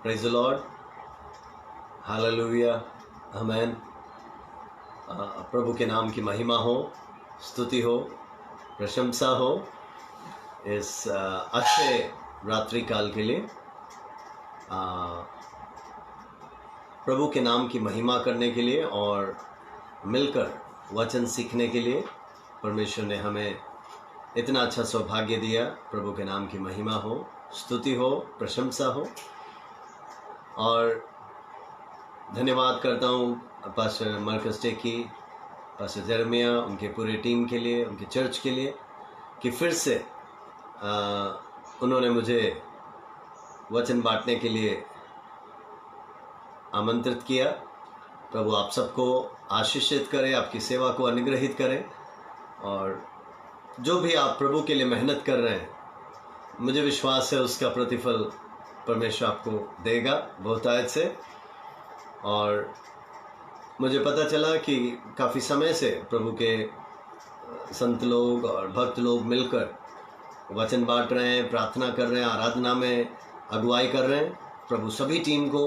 Praise the lord, hallelujah, आमेन। प्रभु के नाम की महिमा हो, स्तुति हो, प्रशंसा हो इस अच्छे रात्रि काल के लिए। प्रभु के नाम की महिमा करने के लिए और मिलकर वचन सीखने के लिए परमेश्वर ने हमें इतना अच्छा सौभाग्य दिया। प्रभु के नाम की महिमा हो, स्तुति हो, प्रशंसा हो। और धन्यवाद करता हूँ पास्टर मार्कस टेकी, पास्टर जेरेमिया, उनके पूरे टीम के लिए, उनके चर्च के लिए कि फिर से उन्होंने मुझे वचन बांटने के लिए आमंत्रित किया। प्रभु आप सबको आशीषित करे, आपकी सेवा को अनुग्रहित करे, और जो भी आप प्रभु के लिए मेहनत कर रहे हैं, मुझे विश्वास है उसका प्रतिफल परमेश्वर आपको देगा बहुतायत से। और मुझे पता चला कि काफ़ी समय से प्रभु के संत लोग और भक्त लोग मिलकर वचन बांट रहे हैं, प्रार्थना कर रहे हैं, आराधना में अगुवाई कर रहे हैं। प्रभु सभी टीम को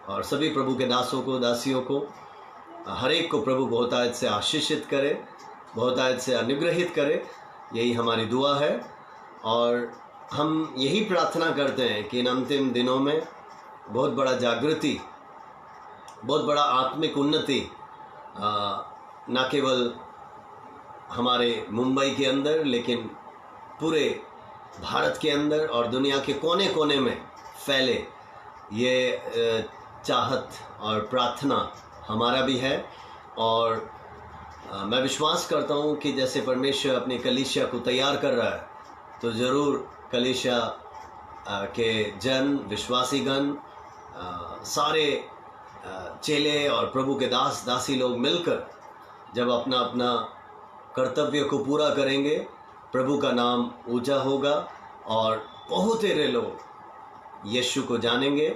और सभी प्रभु के दासों को, दासियों को, हर एक को प्रभु बहुतायत से आशीषित करे, बहुतायत से अनुग्रहित करे, यही हमारी दुआ है। और हम यही प्रार्थना करते हैं कि इन अंतिम दिनों में बहुत बड़ा जागृति, बहुत बड़ा आत्मिक उन्नति न केवल हमारे मुंबई के अंदर लेकिन पूरे भारत के अंदर और दुनिया के कोने कोने में फैले, ये चाहत और प्रार्थना हमारा भी है। और मैं विश्वास करता हूँ कि जैसे परमेश्वर अपनी कलीसिया को तैयार कर रहा है, तो ज़रूर कलीसिया के जन, विश्वासीगण, सारे चेले और प्रभु के दास दासी लोग मिलकर जब अपना अपना कर्तव्य को पूरा करेंगे, प्रभु का नाम ऊंचा होगा और बहुत सारे लोग यीशु को जानेंगे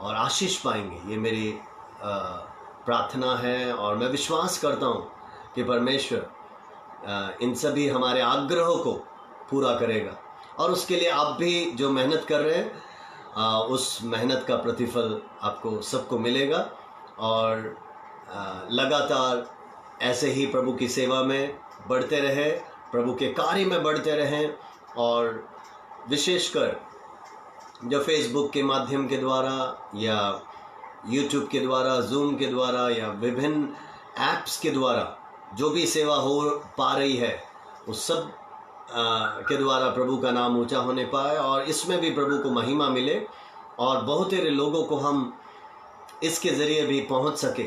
और आशीष पाएंगे। ये मेरी प्रार्थना है और मैं विश्वास करता हूँ कि परमेश्वर इन सभी हमारे आग्रहों को पूरा करेगा। और उसके लिए आप भी जो मेहनत कर रहे हैं, उस मेहनत का प्रतिफल आपको सबको मिलेगा। और लगातार ऐसे ही प्रभु की सेवा में बढ़ते रहे, प्रभु के कार्य में बढ़ते रहें। और विशेषकर जो फेसबुक के माध्यम के द्वारा या यूट्यूब के द्वारा, जूम के द्वारा या विभिन्न ऐप्स के द्वारा जो भी सेवा हो पा रही है, उस सब के द्वारा प्रभु का नाम ऊंचा होने पाए और इसमें भी प्रभु को महिमा मिले और बहुत सारे लोगों को हम इसके ज़रिए भी पहुंच सके।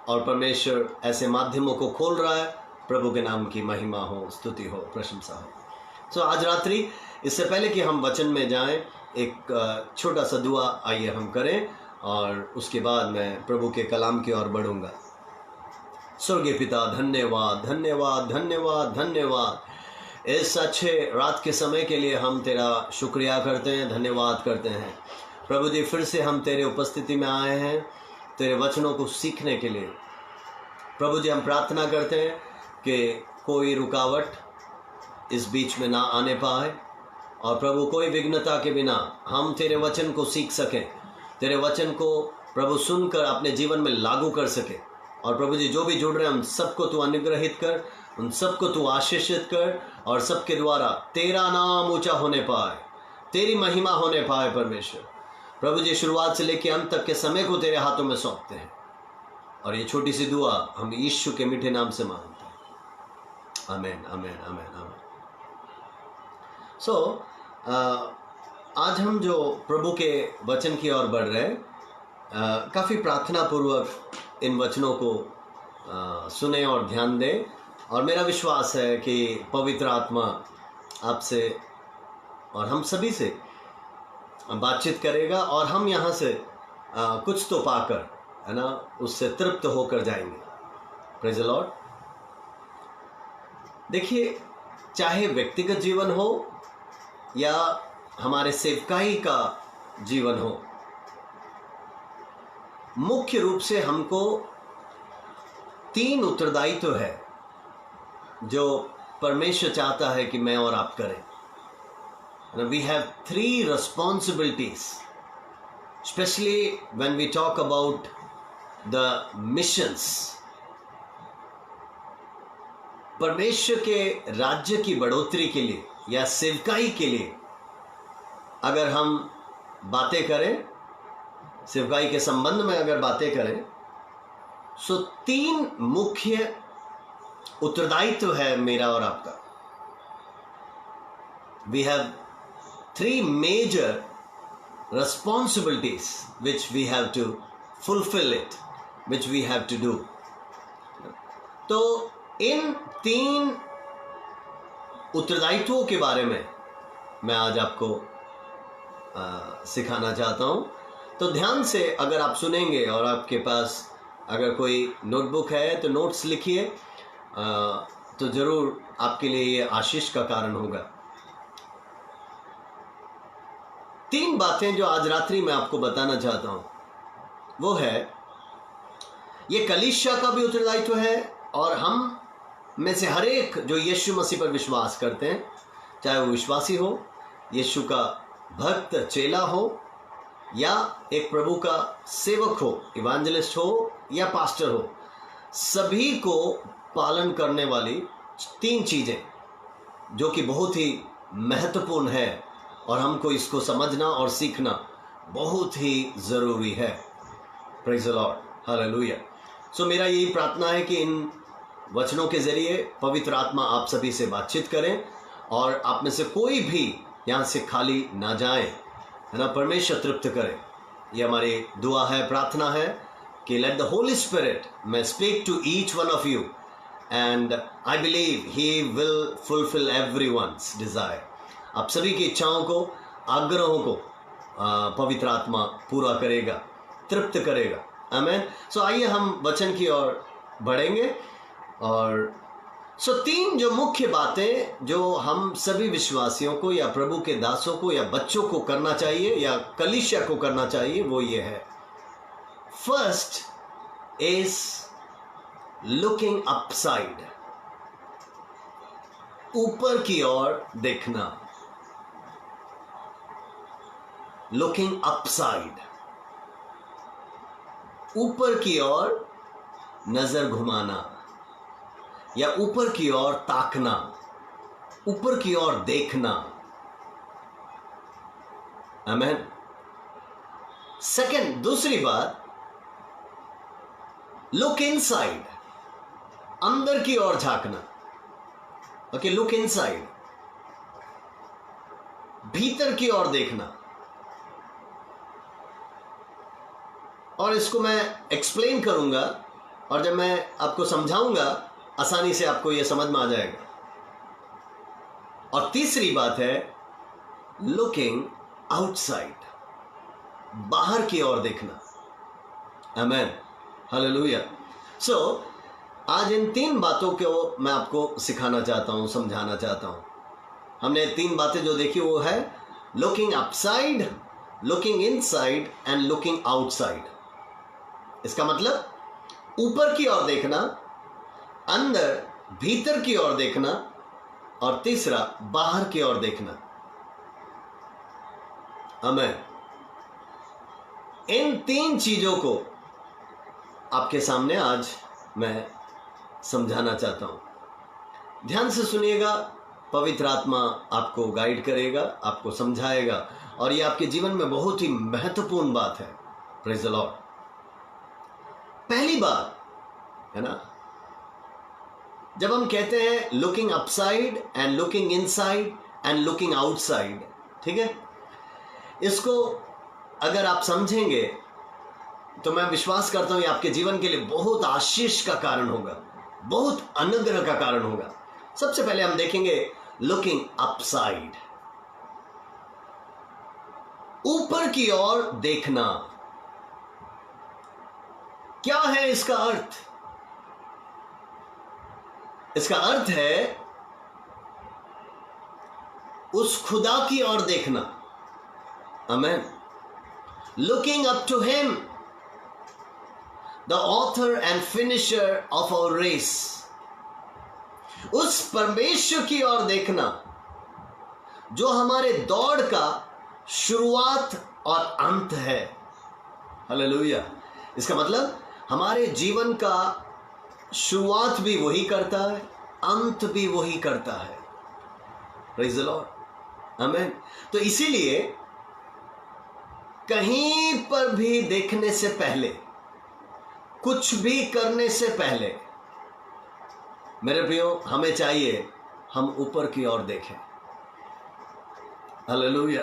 और परमेश्वर ऐसे माध्यमों को खोल रहा है। प्रभु के नाम की महिमा हो, स्तुति हो, प्रशंसा हो। आज रात्रि, इससे पहले कि हम वचन में जाएं, एक छोटा सा दुआ आइए हम करें और उसके बाद मैं प्रभु के कलाम की ओर बढ़ूंगा। स्वर्गीय पिता, धन्यवाद धन्यवाद धन्यवाद धन्यवाद इस अच्छे रात के समय के लिए हम तेरा शुक्रिया करते हैं, धन्यवाद करते हैं। प्रभु जी, फिर से हम तेरे उपस्थिति में आए हैं तेरे वचनों को सीखने के लिए। प्रभु जी, हम प्रार्थना करते हैं कि कोई रुकावट इस बीच में ना आने पाए और प्रभु कोई विघ्नता के बिना हम तेरे वचन को सीख सकें, तेरे वचन को प्रभु सुनकर अपने जीवन में लागू कर सकें। और प्रभु जी, जो भी जुड़ रहे हैं उन सबको तू अनुग्रहित कर, उन सबको तू आशीषित कर और सबके द्वारा तेरा नाम ऊंचा होने पाए, तेरी महिमा होने पाए। परमेश्वर प्रभु जी, शुरुआत से लेकर अंत तक के समय को तेरे हाथों में सौंपते हैं और ये छोटी सी दुआ हम यीशु के मीठे नाम से मांगते हैं। आमीन आमीन आमीन आमीन। आज हम जो प्रभु के वचन की ओर बढ़ रहे हैं, काफ़ी प्रार्थना पूर्वक इन वचनों को सुने और ध्यान दें। और मेरा विश्वास है कि पवित्र आत्मा आपसे और हम सभी से बातचीत करेगा और हम यहाँ से कुछ तो पाकर, है ना, उससे तृप्त होकर जाएंगे। Praise the Lord. देखिए, चाहे व्यक्तिगत जीवन हो या हमारे सेवकाई का जीवन हो, मुख्य रूप से हमको 3 उत्तरदायित्व है जो परमेश्वर चाहता है कि मैं और आप करें। We have three responsibilities, especially when we talk about the missions. परमेश्वर के राज्य की बढ़ोतरी के लिए या सेवकाई के लिए अगर हम बातें करें, सेवकाई के संबंध में अगर बातें करें, सो तीन मुख्य उत्तरदायित्व है मेरा और आपका. We have three major responsibilities which we have to fulfill it, which we have to do. तो इन तीन उत्तरदायित्वों के बारे में मैं आज आपको सिखाना चाहता हूं. तो ध्यान से अगर आप सुनेंगे और आपके पास अगर कोई नोटबुक है तो नोट्स लिखिए, तो जरूर आपके लिए ये आशीष का कारण होगा. तीन बातें जो आज रात्रि में आपको बताना चाहता हूं वो है, ये कलीसिया का भी उत्तरदायित्व है और हम में से हर एक जो यीशु मसीह पर विश्वास करते हैं, चाहे वो विश्वासी हो, यीशु का भक्त चेला हो या एक प्रभु का सेवक हो, इवांजलिस्ट हो या पास्टर हो, सभी को पालन करने वाली तीन चीजें जो कि बहुत ही महत्वपूर्ण है और हमको इसको समझना और सीखना बहुत ही जरूरी है. Praise the lord, hallelujah. So मेरा यही प्रार्थना है कि इन वचनों के जरिए पवित्र आत्मा आप सभी से बातचीत करें और आप में से कोई भी यहाँ से खाली ना जाए, है ना. परमेश्वर तृप्त करे. ये हमारी दुआ है, प्रार्थना है कि let the Holi spirit may speak to each one of you and I believe he will fulfill everyone's desire. आप सभी की इच्छाओं को, आग्रहों को पवित्र आत्मा पूरा करेगा, तृप्त करेगा. आमीन. सो आइए हम वचन की ओर बढ़ेंगे. और सो तीन जो मुख्य बातें जो हम सभी विश्वासियों को या प्रभु के दासों को या बच्चों को करना चाहिए या कलीसिया को करना चाहिए वो ये है. फर्स्ट इज लुकिंग अपसाइड, ऊपर की ओर देखना. लुकिंग अपसाइड, ऊपर की ओर नजर घुमाना या ऊपर की ओर ताकना, ऊपर की ओर देखना. आमीन. सेकंड, दूसरी बात, लुक इनसाइड, अंदर की ओर झांकना. ओके, लुक इनसाइड, भीतर की ओर देखना. और इसको मैं एक्सप्लेन करूंगा और जब मैं आपको समझाऊंगा आसानी से आपको यह समझ में आ जाएगा. और तीसरी बात है लुकिंग आउटसाइड, बाहर की ओर देखना. आमीन, हालेलुया. सो आज इन तीन बातों को मैं आपको सिखाना चाहता हूं, समझाना चाहता हूं. हमने तीन बातें जो देखी वो है looking upside, looking inside and looking outside. इसका मतलब ऊपर की ओर देखना, अंदर भीतर की ओर देखना और तीसरा बाहर की ओर देखना. आमीन. इन तीन चीजों को आपके सामने आज मैं समझाना चाहता हूं. ध्यान से सुनिएगा, पवित्र आत्मा आपको गाइड करेगा, आपको समझाएगा और ये आपके जीवन में बहुत ही महत्वपूर्ण बात है. Praise the Lord. पहली बात है ना, जब हम कहते हैं looking upside and looking inside and looking outside, ठीक है, इसको अगर आप समझेंगे तो मैं विश्वास करता हूं ये आपके जीवन के लिए बहुत आशीष का कारण होगा, बहुत अनुग्रह का कारण होगा. सबसे पहले हम देखेंगे लुकिंग अपसाइड, ऊपर की ओर देखना. क्या है इसका अर्थ? इसका अर्थ है उस खुदा की ओर देखना. आमीन. Looking up to him, the author and finisher of our race. उस परमेश्वर की ओर देखना जो हमारे दौड़ का शुरुआत और अंत है। हालेलुया। इसका मतलब हमारे जीवन का शुरुआत भी वही करता है, अंत भी वही करता है। प्रेज़ द लॉर्ड, आमीन। तो इसीलिए कहीं पर भी देखने से पहले, कुछ भी करने से पहले, मेरे प्रियो, हमें चाहिए हम ऊपर की ओर देखें। हालेलुया।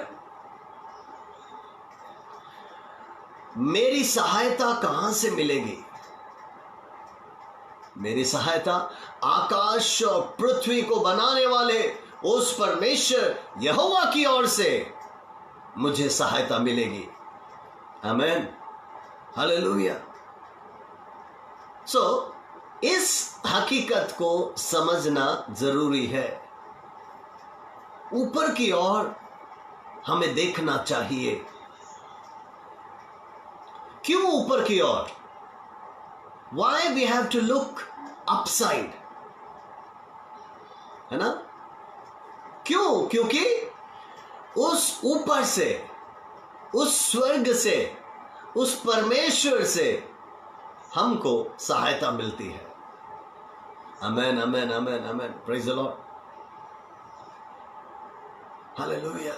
मेरी सहायता कहां से मिलेगी? मेरी सहायता आकाश और पृथ्वी को बनाने वाले उस परमेश्वर यहोवा की ओर से मुझे सहायता मिलेगी। आमीन, हालेलुया। सो इस हकीकत को समझना जरूरी है। ऊपर की ओर हमें देखना चाहिए। क्यों ऊपर की ओर? Why we have to look upside? है ना? क्यों? क्योंकि उस ऊपर से, उस स्वर्ग से, उस परमेश्वर से हमको सहायता मिलती है। Amen, amen, amen, amen. Praise the lord, hallelujah.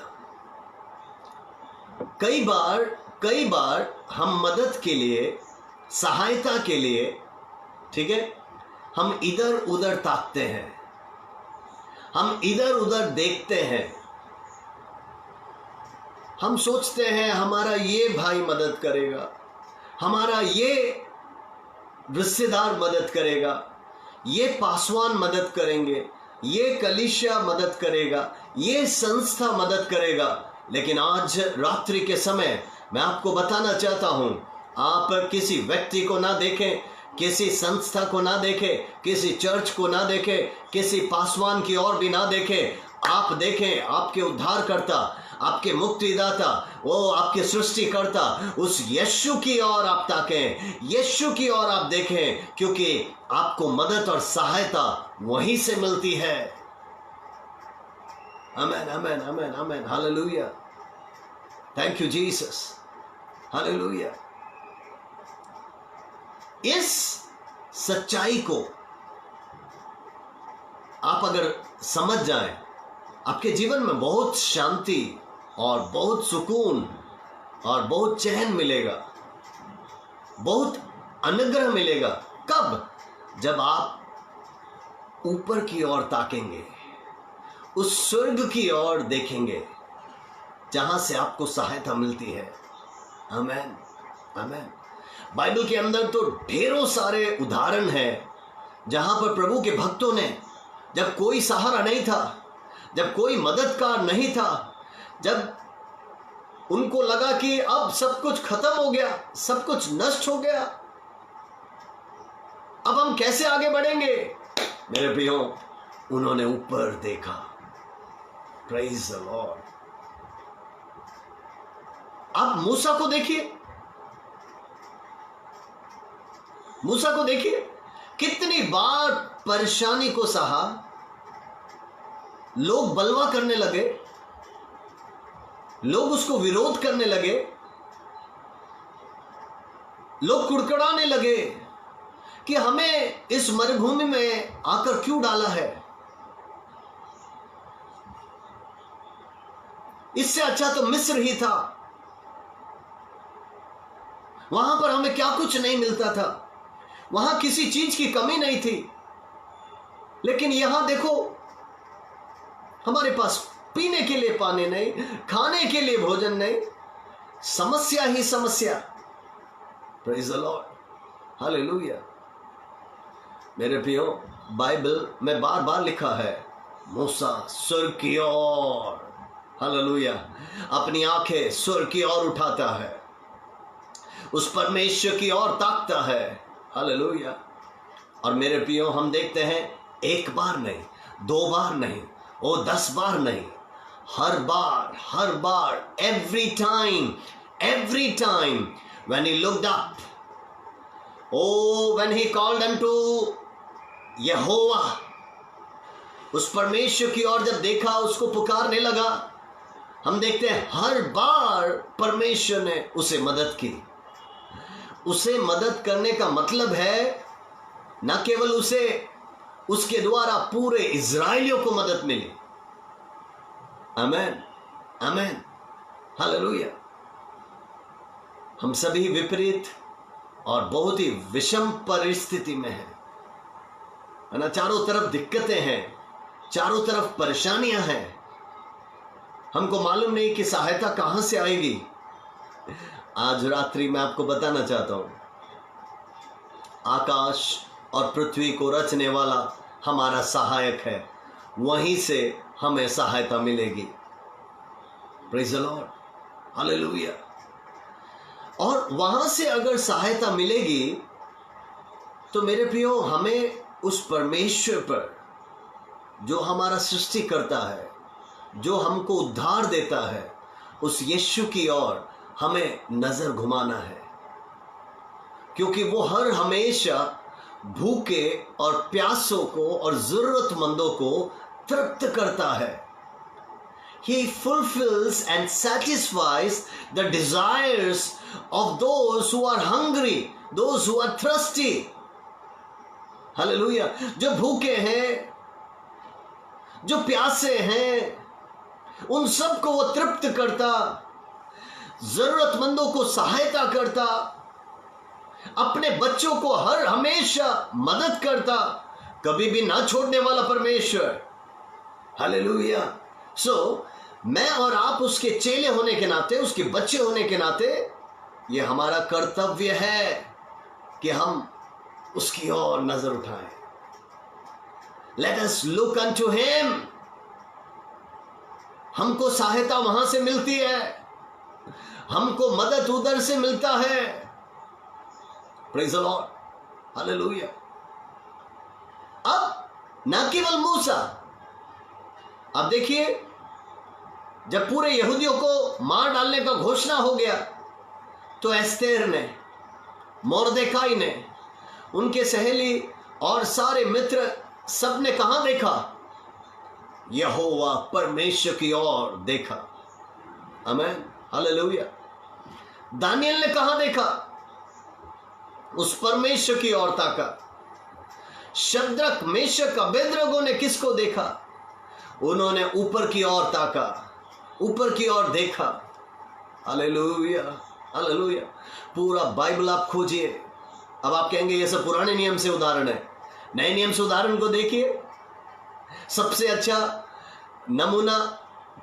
कई बार हम मदद के लिए, सहायता के लिए, ठीक है, हम इधर उधर ताकते हैं, हम इधर उधर देखते हैं। हम सोचते हैं हमारा ये भाई मदद करेगा, हमारा ये रिश्तेदार मदद करेगा, ये पासवान मदद करेंगे, ये कलीसिया मदद करेगा, ये संस्था मदद करेगा। लेकिन आज रात्रि के समय मैं आपको बताना चाहता हूं, आप किसी व्यक्ति को ना देखें, किसी संस्था को ना देखें, किसी चर्च को ना देखें, किसी पासवान की ओर भी ना देखें। आप देखें आपके उद्धारकर्ता, आपके मुक्तिदाता, वो आपके सृष्टिकर्ता, उस यीशु की ओर आप ताकें, यीशु की ओर आप देखें, क्योंकि आपको मदद और सहायता वहीं से मिलती है। Amen, amen, amen, amen, hallelujah. Thank you Jesus, hallelujah. इस सच्चाई को आप अगर समझ जाएं, आपके जीवन में बहुत शांति और बहुत सुकून और बहुत चैन मिलेगा, बहुत अनुग्रह मिलेगा। कब? जब आप ऊपर की ओर ताकेंगे, उस स्वर्ग की ओर देखेंगे जहां से आपको सहायता मिलती है। आमेन, आमेन। बाइबल के अंदर तो ढेरों सारे उदाहरण हैं जहां पर प्रभु के भक्तों ने, जब कोई सहारा नहीं था, जब कोई मददगार नहीं था, जब उनको लगा कि अब सब कुछ खत्म हो गया, सब कुछ नष्ट हो गया, अब हम कैसे आगे बढ़ेंगे, मेरे प्रियो, उन्होंने ऊपर देखा। Praise the Lord. आप मूसा को देखिए, मूसा को देखिए, कितनी बार परेशानी को सहा। लोग बलवा करने लगे, लोग उसको विरोध करने लगे, लोग कुड़कुड़ाने लगे कि हमें इस मरुभूमि में आकर क्यों डाला है, इससे अच्छा तो मिस्र ही था, वहां पर हमें क्या कुछ नहीं मिलता था, वहां किसी चीज की कमी नहीं थी। लेकिन यहां देखो, हमारे पास पीने के लिए पानी नहीं, खाने के लिए भोजन नहीं, समस्या ही समस्या। Praise the lord, hallelujah. मेरे प्रियो, बाइबल में बार बार लिखा है, मूसा स्वर्ग की ओर, हालेलुया, अपनी आंखें स्वर्ग की ओर उठाता है, उस परमेश्वर की ओर ताकता है। हालेलुया। और मेरे प्रियो, हम देखते हैं एक बार नहीं, दो बार नहीं, ओ 10 बार नहीं, हर बार, every time when he looked up, oh, when he called unto Yehovah, उस परमेश्वर की ओर जब देखा, उसको पुकारने लगा, हम देखते हैं हर बार परमेश्वर ने उसे मदद की। उसे मदद करने का मतलब है न केवल उसे उसके द्वारा पूरे इज़राइलियों को मदद मिली। आमेन, आमेन, हालेलुया। हम सभी विपरीत और बहुत ही विषम परिस्थिति में हैं, है ना। चारों तरफ दिक्कतें हैं, चारों तरफ परेशानियां हैं। हमको मालूम नहीं कि सहायता कहां से आएगी। आज रात्रि में आपको बताना चाहता हूं, आकाश और पृथ्वी को रचने वाला हमारा सहायक है, वहीं से हमें सहायता मिलेगी। Praise the lord, hallelujah. और वहां से अगर सहायता मिलेगी तो मेरे प्रियो, हमें उस परमेश्वर पर, जो हमारा सृष्टि करता है, जो हमको उद्धार देता है, उस यीशु की ओर हमें नजर घुमाना है, क्योंकि वो हर हमेशा भूखे और प्यासों को और जरूरतमंदों को तृप्त करता है। He fulfills and satisfies the desires of those who are hungry, those who are thirsty. Hallelujah. जो भूखे हैं, जो प्यासे हैं, उन सबको वो तृप्त करता, जरूरतमंदों को सहायता करता, अपने बच्चों को हर हमेशा मदद करता, कभी भी ना छोड़ने वाला परमेश्वर। हालेलुया। सो मैं और आप उसके चेले होने के नाते, उसके बच्चे होने के नाते, ये हमारा कर्तव्य है कि हम उसकी ओर नजर उठाएं। Let us look unto him. हमको सहायता वहां से मिलती है, हमको मदद उधर से मिलता है। Praise the lord, hallelujah. अब न केवल मूसा, अब देखिए, जब पूरे यहूदियों को मार डालने का घोषणा हो गया तो एस्तेर ने, मोर्देकाई ने, उनके सहेली और सारे मित्र सबने कहां देखा? यहोवा परमेश्वर की ओर देखा। आमीन, हालेलुया। दानियल ने कहां देखा? उस परमेश्वर की ओर ताका। शद्रक, मेशक, अबेदनगो ने किसको देखा? उन्होंने ऊपर की ओर ताका, ऊपर की ओर देखा। Hallelujah, hallelujah. पूरा बाइबल आप खोजिए। अब आप कहेंगे ये सब पुराने नियम से उदाहरण है। नए नियम से उदाहरण को देखिए। सबसे अच्छा नमूना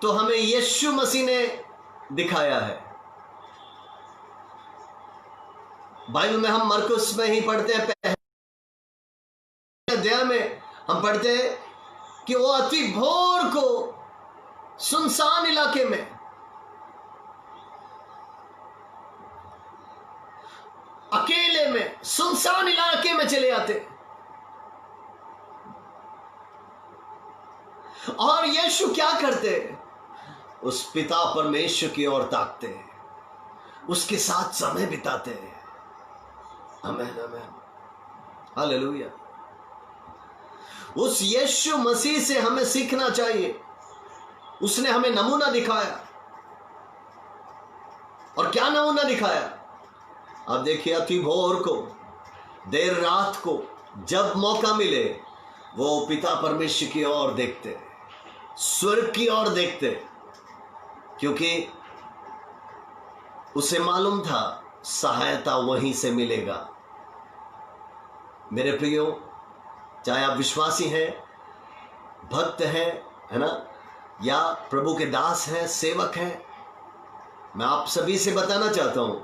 तो हमें यीशु मसीह ने दिखाया है। बाइबल में हम मरकुस में ही पढ़ते हैं, पहले अध्याय में हम पढ़ते हैं कि वो अति भोर को सुनसान इलाके में, अकेले में, सुनसान इलाके में चले आते और यीशु क्या करते? उस पिता परमेश्वर की ओर ताकते, उसके साथ समय बिताते। आमीन, आमीन, हालेलुया। उस यीशु मसीह से हमें सीखना चाहिए। उसने हमें नमूना दिखाया। और क्या नमूना दिखाया? अब देखिए, अति भोर को, देर रात को, जब मौका मिले, वो पिता परमेश्वर की ओर देखते, स्वर्ग की ओर देखते, क्योंकि उसे मालूम था सहायता वहीं से मिलेगा। मेरे प्रियो, चाहे आप विश्वासी हैं, भक्त हैं, है ना, या प्रभु के दास हैं, सेवक हैं, मैं आप सभी से बताना चाहता हूं,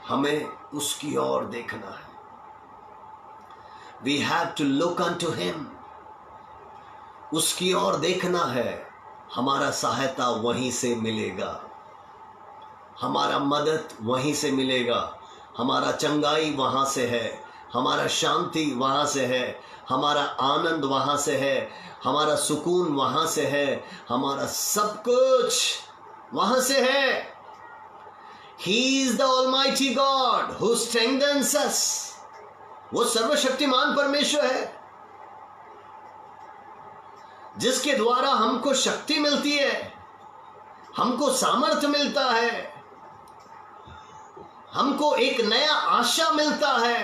हमें उसकी ओर देखना है। We have to look unto him. उसकी ओर देखना है। हमारा सहायता वहीं से मिलेगा, हमारा मदद वहीं से मिलेगा, हमारा चंगाई वहां से है, हमारा शांति वहां से है, हमारा आनंद वहां से है, हमारा सुकून वहां से है, हमारा सब कुछ वहां से है। He is the Almighty God who strengthens us. वो सर्वशक्तिमान परमेश्वर है जिसके द्वारा हमको शक्ति मिलती है, हमको सामर्थ्य मिलता है, हमको एक नया आशा मिलता है,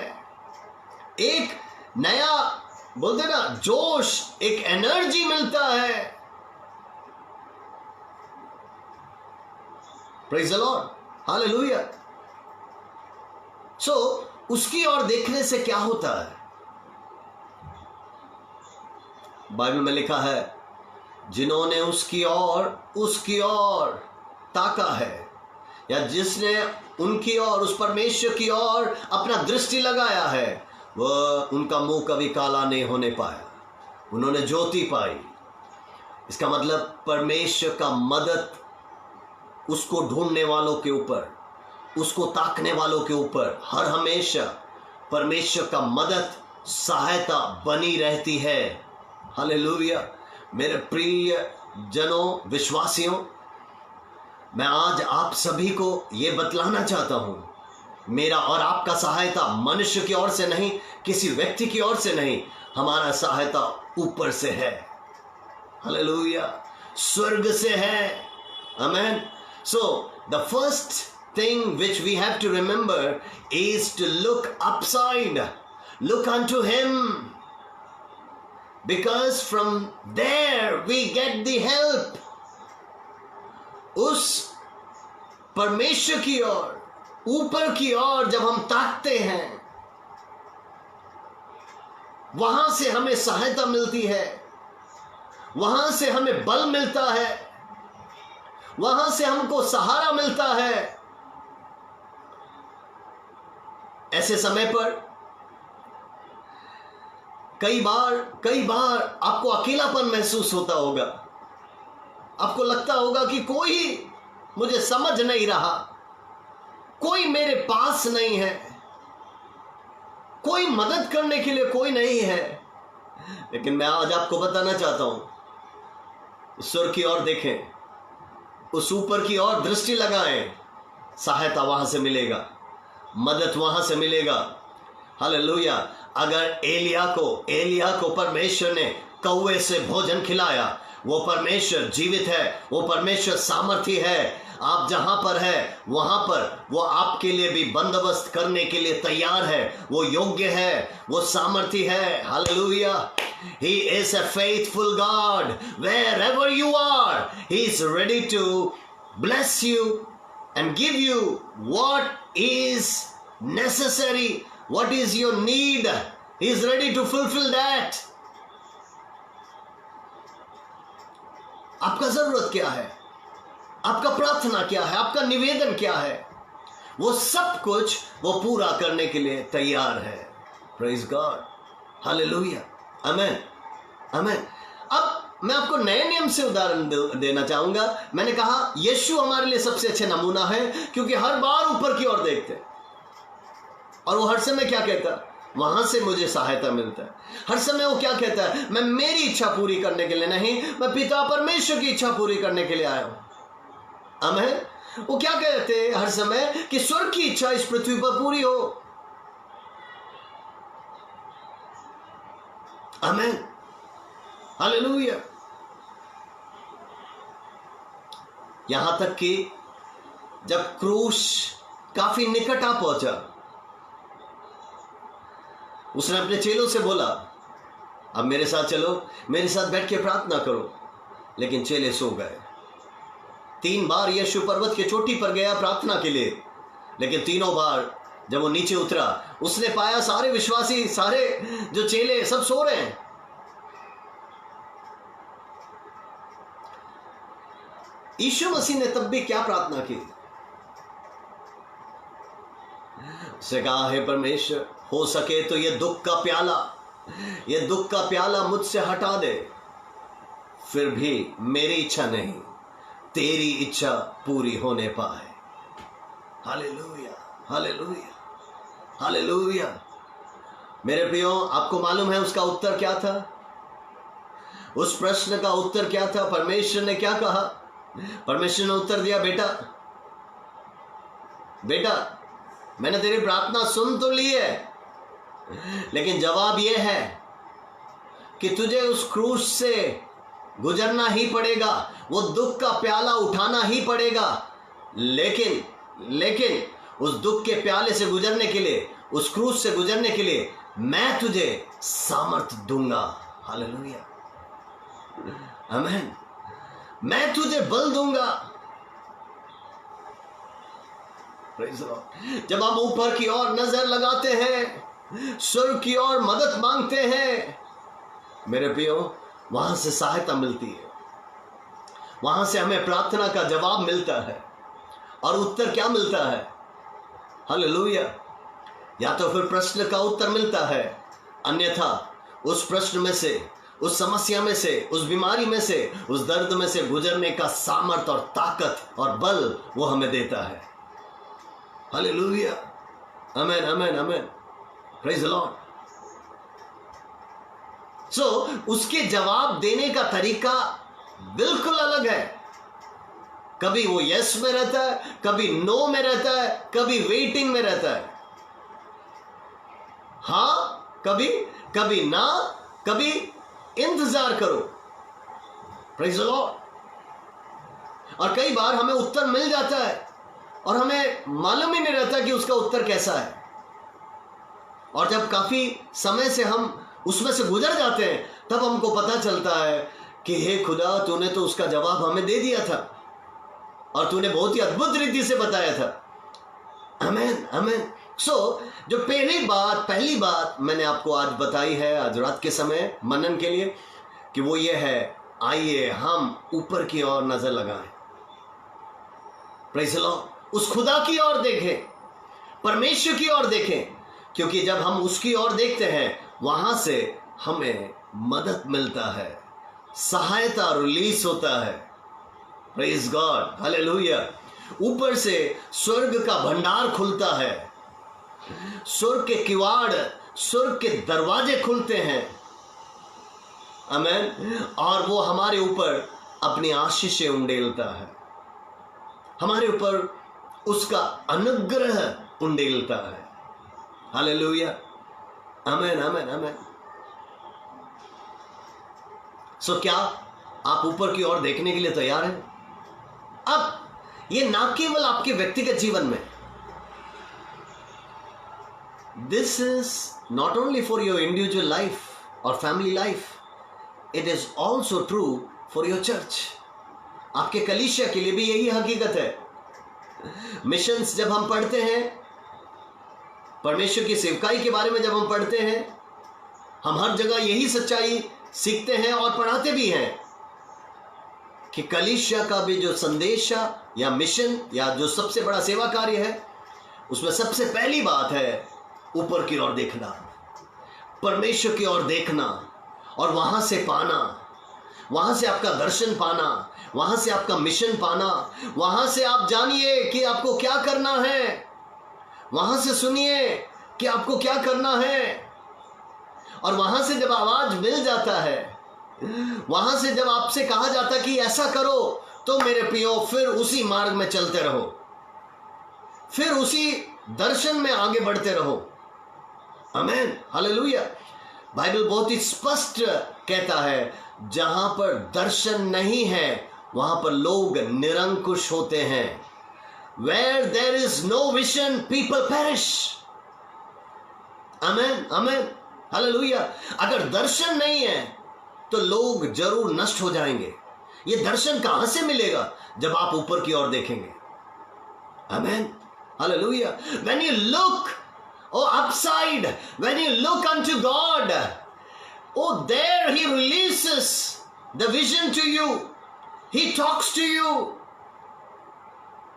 एक नया बोलते ना जोश, एक एनर्जी मिलता है। Praise the lord, hallelujah. So उसकी ओर देखने से क्या होता है? बाइबल में लिखा है, जिन्होंने उसकी ओर ताका है, या जिसने उनकी ओर, उस परमेश्वर की ओर अपना दृष्टि लगाया है, वह उनका मुंह कभी काला नहीं होने पाया, उन्होंने ज्योति पाई। इसका मतलब परमेश्वर का मदद उसको ढूंढने वालों के ऊपर, उसको ताकने वालों के ऊपर हर हमेशा परमेश्वर का मदद, सहायता बनी रहती है। हालेलुया। मेरे प्रिय जनों, विश्वासियों, मैं आज आप सभी को यह बतलाना चाहता हूं, मेरा और आपका सहायता मनुष्य की ओर से नहीं, किसी व्यक्ति की ओर से नहीं, हमारा सहायता ऊपर से है। हालेलुया, स्वर्ग से है। Amen. So the first thing which we have to remember is to look upside, look unto him, because from there we get the help. उस परमेश्वर की ओर, ऊपर की ओर जब हम ताकते हैं, वहां से हमें सहायता मिलती है, वहां से हमें बल मिलता है, वहां से हमको सहारा मिलता है। ऐसे समय पर कई बार आपको अकेलापन महसूस होता होगा, आपको लगता होगा कि कोई मुझे समझ नहीं रहा, कोई मेरे पास नहीं है, कोई मदद करने के लिए कोई नहीं है। लेकिन मैं आज आपको बताना चाहता हूं, स्वर्ग की ओर देखें, उस ऊपर की ओर दृष्टि लगाएं, सहायता वहां से मिलेगा, मदद वहां से मिलेगा। हालेलुया। अगर एलिया को परमेश्वर ने कौवे से भोजन खिलाया, वो परमेश्वर जीवित है, वो परमेश्वर सामर्थी है। आप जहां पर है वहां पर वो आपके लिए भी बंदोबस्त करने के लिए तैयार है, वो योग्य है, वो सामर्थी है। Hallelujah. He is a faithful God. Wherever you are, He is ready to bless you and give you what is necessary, what is your need. He is ready to fulfill that. आपका जरूरत क्या है, आपका प्रार्थना क्या है, आपका निवेदन क्या है, वो सब कुछ वो पूरा करने के लिए तैयार है। प्रेज गॉड, हालेलुया, आमेन, आमेन। अब मैं आपको नए नियम से उदाहरण देना चाहूंगा। मैंने कहा यीशु हमारे लिए सबसे अच्छा नमूना है, क्योंकि हर बार ऊपर की ओर देखते हैं और वो हर समय क्या कहता है, वहां से मुझे सहायता मिलता है। हर समय वो क्या कहता है, मैं मेरी इच्छा पूरी करने के लिए नहीं, मैं पिता परमेश्वर की इच्छा पूरी करने के लिए आया हूं। आमेन। वो क्या कहते हैं हर समय कि स्वर्ग की इच्छा इस पृथ्वी पर पूरी हो। आमेन, हालेलुया। यहां तक कि जब क्रूस काफी निकट आ पहुंचा, उसने अपने चेलों से बोला, अब मेरे साथ चलो, मेरे साथ बैठ के प्रार्थना करो। लेकिन चेले सो गए। 3 बार यीशु पर्वत की चोटी पर गया प्रार्थना के लिए, लेकिन तीनों बार जब वो नीचे उतरा, उसने पाया सारे विश्वासी, सारे जो चेले सब सो रहे हैं। यीशु मसीह ने तब भी क्या प्रार्थना की? उसने कहा, हे परमेश्वर, हो सके तो ये दुख का प्याला मुझसे हटा दे, फिर भी मेरी इच्छा नहीं, तेरी इच्छा पूरी होने पाए। Hallelujah, hallelujah, hallelujah. मेरे प्रियो, आपको मालूम है उसका उत्तर क्या था? उस प्रश्न का उत्तर क्या था? परमेश्वर ने क्या कहा? परमेश्वर ने उत्तर दिया, बेटा मैंने तेरी प्रार्थना सुन तो ली है, लेकिन जवाब यह है कि तुझे उस क्रूस से गुजरना ही पड़ेगा, वो दुख का प्याला उठाना ही पड़ेगा, लेकिन उस दुख के प्याले से गुजरने के लिए, उस क्रूस से गुजरने के लिए मैं तुझे सामर्थ दूंगा। हालेलुया, आमीन। मैं तुझे बल दूंगा। जब हम ऊपर की ओर नजर लगाते हैं, स्वर्ग की ओर मदद मांगते हैं, मेरे प्रियो, वहां से सहायता मिलती है, वहां से हमें प्रार्थना का जवाब मिलता है। और उत्तर क्या मिलता है? हालेलुया। या तो फिर प्रश्न का उत्तर मिलता है, अन्यथा उस प्रश्न में से, उस समस्या में से, उस बीमारी में से, उस दर्द में से गुजरने का सामर्थ और ताकत और बल वो हमें देता है। हालेलुया, आमीन, आमीन, आमीन, प्रेज द लॉर्ड। सो उसके जवाब देने का तरीका बिल्कुल अलग है। कभी वो यस में रहता है, कभी नो में रहता है, कभी वेटिंग में रहता है। हाँ, कभी ना, कभी इंतजार करो। Praise the Lord. और कई बार हमें उत्तर मिल जाता है और हमें मालूम ही नहीं रहता कि उसका उत्तर कैसा है। और जब काफी समय से हम उसमें से गुजर जाते हैं, तब हमको पता चलता है कि हे खुदा, तूने तो उसका जवाब हमें दे दिया था और तूने बहुत ही अद्भुत रीति से बताया था। आमीन, आमीन। सो जो पहली बात मैंने आपको आज बताई है, आज रात के समय मनन के लिए, कि वो ये है, आइए हम ऊपर की ओर नजर लगाएं। Praise the Lord. उस खुदा की ओर देखें, परमेश्वर की ओर देखें, क्योंकि जब हम उसकी ओर देखते हैं, वहां से हमें मदद मिलता है, सहायता रिलीज होता है। Praise God, hallelujah. ऊपर से स्वर्ग का भंडार खुलता है, स्वर्ग के किवाड़, स्वर्ग के दरवाजे खुलते हैं। आमीन। और वो हमारे ऊपर अपनी आशीषें उंडेलता है, हमारे ऊपर उसका अनुग्रह उंडेलता है। हालेलुया, आमीन, आमीन, आमीन। सो क्या आप ऊपर की ओर देखने के लिए तैयार हैं? अब ये ना केवल आपके व्यक्तिगत जीवन में, this is not only for your individual life और family life, it is also true for your church. आपके कलीसिया के लिए भी यही हकीकत है। मिशंस जब हम पढ़ते हैं, परमेश्वर की सेवकाई के बारे में जब हम पढ़ते हैं, हम हर जगह यही सच्चाई सीखते हैं और पढ़ाते भी हैं कि कलीसिया का भी जो संदेश या मिशन या जो सबसे बड़ा सेवा कार्य है, उसमें सबसे पहली बात है ऊपर की ओर देखना, परमेश्वर की ओर देखना और वहां से पाना, वहां से आपका दर्शन पाना, वहां से आपका मिशन पाना, वहां से आप जानिए कि आपको क्या करना है, वहां से सुनिए कि आपको क्या करना है। और वहां से जब आवाज मिल जाता है, वहां से जब आपसे कहा जाता कि ऐसा करो, तो मेरे प्रियो फिर उसी मार्ग में चलते रहो, फिर उसी दर्शन में आगे बढ़ते रहो। आमीन, हालेलुया। बाइबल बहुत ही स्पष्ट कहता है, जहां पर दर्शन नहीं है वहां पर लोग निरंकुश होते हैं। Where there is no vision, people perish. आमीन, आमीन, हालेलुया। अगर दर्शन नहीं है तो लोग जरूर नष्ट हो जाएंगे। ये दर्शन कहां से मिलेगा? जब आप ऊपर की ओर देखेंगे। आमीन, hallelujah. When you look, oh upside, when you look unto God, oh there He releases the vision to you. He talks to you.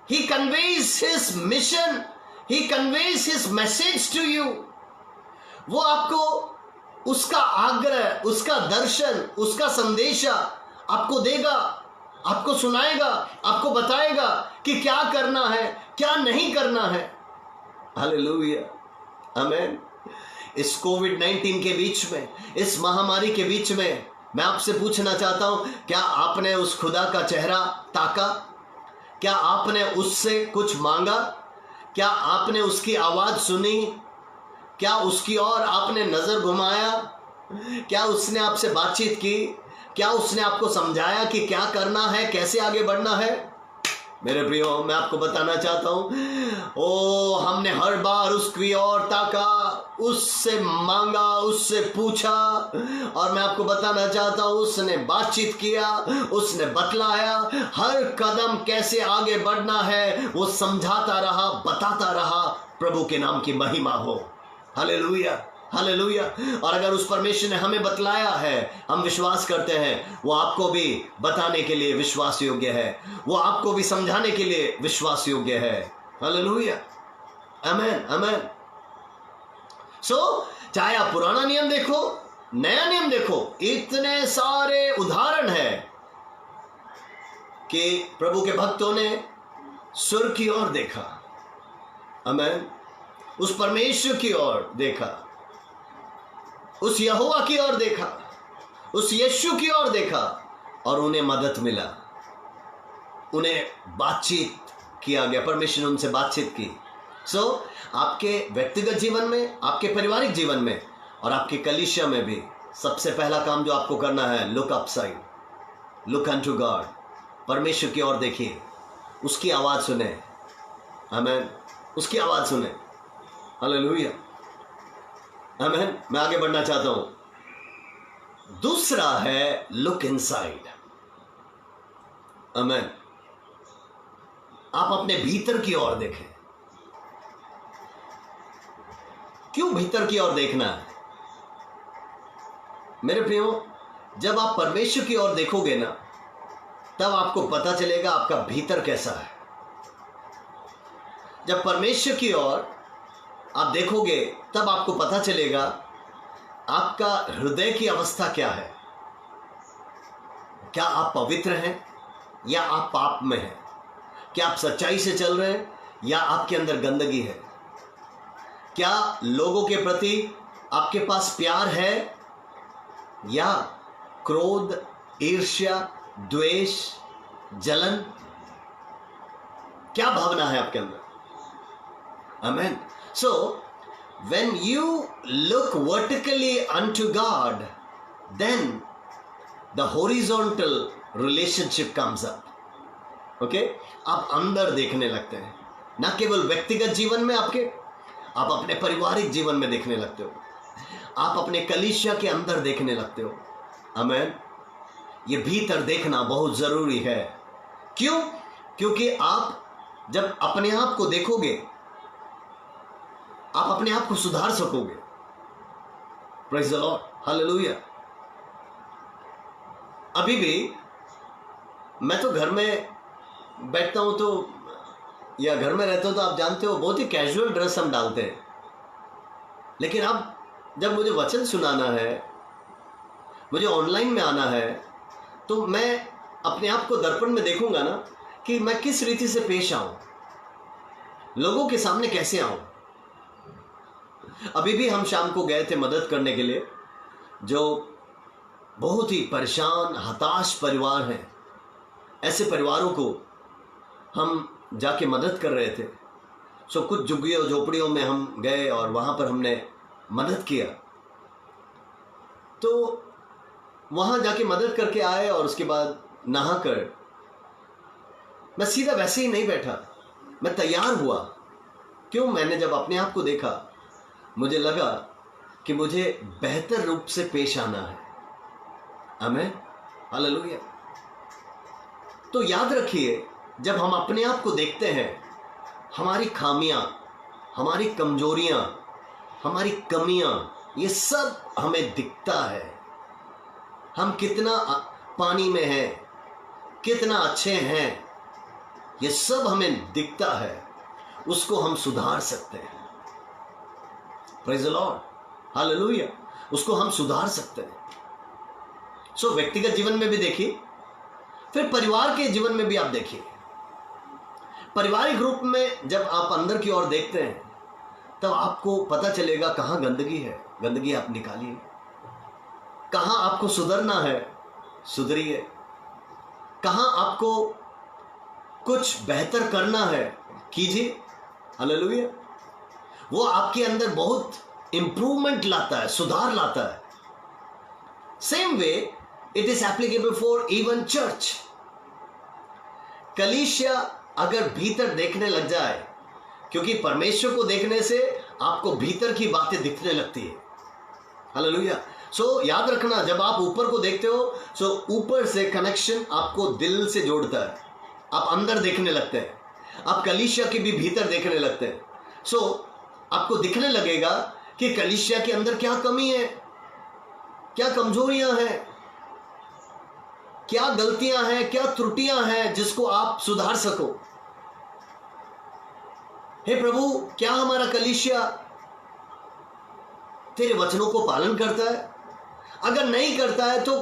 He conveys His mission. He conveys His message to you. वो आपको उसका आग्रह, उसका दर्शन, उसका संदेशा आपको देगा, आपको सुनाएगा, आपको बताएगा कि क्या करना है, क्या नहीं करना है। हालेलुया, आमीन। इस कोविड-19 के बीच में, इस महामारी के बीच में मैं आपसे पूछना चाहता हूं, क्या आपने उस खुदा का चेहरा ताका? क्या आपने उससे कुछ मांगा? क्या आपने उसकी आवाज सुनी? क्या उसकी ओर आपने नजर घुमाया? क्या उसने आपसे बातचीत की? क्या उसने आपको समझाया कि क्या करना है, कैसे आगे बढ़ना है? मेरे प्रियो, मैं आपको बताना चाहता हूं, हमने हर बार उसकी ओर ताका, उससे मांगा, उससे पूछा, और मैं आपको बताना चाहता हूं उसने बातचीत किया, उसने बतलाया, हर कदम कैसे आगे बढ़ना है वो समझाता रहा, बताता रहा। प्रभु के नाम की महिमा हो। Hallelujah, hallelujah. और अगर उस परमेश्वर ने हमें बतलाया है, हम विश्वास करते हैं वो आपको भी बताने के लिए विश्वास योग्य है, वो आपको भी समझाने के लिए विश्वास योग्य है। हालेलुया, आमेन, आमेन। चाहे आप पुराना नियम देखो, नया नियम देखो, इतने सारे उदाहरण है कि प्रभु के भक्तों ने सुर की ओर देखा, आमेन, उस परमेश्वर की ओर देखा, उस यहोवा की ओर देखा, उस यीशु की ओर देखा, और उन्हें मदद मिला, उन्हें बातचीत किया गया, परमेश्वर ने उनसे बातचीत की। आपके व्यक्तिगत जीवन में, आपके पारिवारिक जीवन में और आपके कलीसिया में भी सबसे पहला काम जो आपको करना है, look upside, look unto God, परमेश्वर की ओर देखिए, उसकी आवाज सुने, आमेन, उसकी आवाज सुने। हालेलुया, आमेन। मैं आगे बढ़ना चाहता हूं। दूसरा है लुक इनसाइड, आमेन। आप अपने भीतर की ओर देखें। क्यों भीतर की ओर देखना है? मेरे प्रियो, जब आप परमेश्वर की ओर देखोगे ना, तब आपको पता चलेगा आपका भीतर कैसा है। जब परमेश्वर की ओर आप देखोगे तब आपको पता चलेगा आपका हृदय की अवस्था क्या है। क्या आप पवित्र हैं या आप पाप में हैं? क्या आप सच्चाई से चल रहे हैं या आपके अंदर गंदगी है? क्या लोगों के प्रति आपके पास प्यार है या क्रोध, ईर्ष्या, द्वेष, जलन? क्या भावना है आपके अंदर? आमेन। So, when you look vertically unto God, then the horizontal relationship comes up. Okay? आप अंदर देखने लगते हैं, ना केवल व्यक्तिगत जीवन में आपके, आप अपने पारिवारिक जीवन में देखने लगते हो, आप अपने कलीसिया के अंदर देखने लगते हो। आमेन। ये भीतर देखना बहुत जरूरी है। क्यों? क्योंकि आप जब अपने आप को देखोगे, आप अपने आप को सुधार सकोगे। Praise the lord, hallelujah. अभी भी मैं तो घर में बैठता हूं तो, या घर में रहता हूं तो आप जानते हो बहुत ही कैजुअल ड्रेस हम डालते हैं। लेकिन अब जब मुझे वचन सुनाना है, मुझे ऑनलाइन में आना है, तो मैं अपने आप को दर्पण में देखूंगा ना कि मैं किस रीति से पेश आऊं, लोगों के सामने कैसे आऊं। अभी भी हम शाम को गए थे मदद करने के लिए, जो बहुत ही परेशान, हताश परिवार हैं। ऐसे परिवारों को हम जाके मदद कर रहे थे। कुछ झुग्गियों झोपड़ियों में हम गए और वहाँ पर हमने मदद किया। तो वहाँ जाके मदद करके आए और उसके बाद नहाकर मैं सीधा वैसे ही नहीं बैठा, मैं तैयार हुआ। क्यों? मैंने जब अपने आप को देखा, मुझे लगा कि मुझे बेहतर रूप से पेश आना है। आमेन, हालेलुया। तो याद रखिए, जब हम अपने आप को देखते हैं, हमारी खामियां, हमारी कमजोरियां, हमारी कमियां, ये सब हमें दिखता है। हम कितना पानी में हैं, कितना अच्छे हैं, ये सब हमें दिखता है। उसको हम सुधार सकते हैं। Praise the lord, hallelujah. उसको हम सुधार सकते हैं। व्यक्तिगत जीवन में भी देखिए, फिर परिवार के जीवन में भी आप देखिए। पारिवारिक ग्रुप में जब आप अंदर की ओर देखते हैं, तब आपको पता चलेगा कहाँ गंदगी है, गंदगी आप निकालिए। कहाँ आपको सुधरना है, सुधरिए। कहाँ आपको कुछ बेहतर करना है, कीजिए। हालेलुया। वो आपके अंदर बहुत इंप्रूवमेंट लाता है, सुधार लाता है। Same way it is applicable for even church. कलीसिया अगर भीतर देखने लग जाए, क्योंकि परमेश्वर को देखने से आपको भीतर की बातें दिखने लगती है। हालेलुया। सो याद रखना, जब आप ऊपर को देखते हो सो ऊपर से कनेक्शन आपको दिल से जोड़ता है, आप अंदर देखने लगते हैं, आप कलीसिया के भी भीतर देखने लगते हैं। सो आपको दिखने लगेगा कि कलीसिया के अंदर क्या कमी है, क्या कमजोरियां हैं, क्या गलतियां हैं, क्या त्रुटियां हैं जिसको आप सुधार सको। हे प्रभु, क्या हमारा कलीसिया तेरे वचनों को पालन करता है? अगर नहीं करता है तो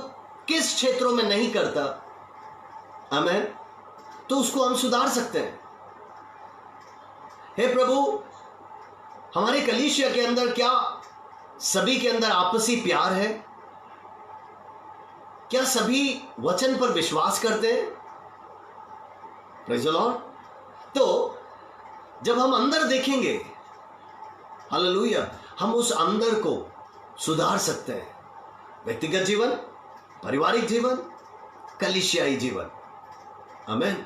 किस क्षेत्रों में नहीं करता, आमीन, तो उसको हम सुधार सकते हैं। हे प्रभु, हमारे कलीसिया के अंदर क्या सभी के अंदर आपसी प्यार है? क्या सभी वचन पर विश्वास करते हैं? Praise the Lord. तो जब हम अंदर देखेंगे, हालेलुया, हम उस अंदर को सुधार सकते हैं। व्यक्तिगत जीवन, पारिवारिक जीवन, कलीसियाई जीवन। आमीन।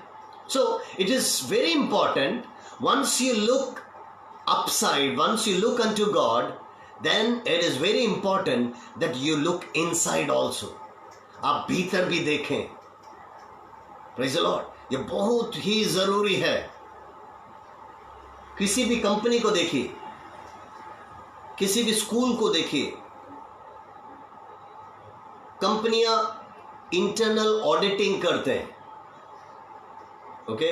So it is very important, once you look upside, once you look unto God, then it is very important that you look inside also. आप भीतर भी देखें। Praise the Lord। ये बहुत ही जरूरी है। किसी भी कंपनी को देखिए, किसी भी स्कूल को देखिए, कंपनियां इंटरनल ऑडिटिंग करते हैं, ओके।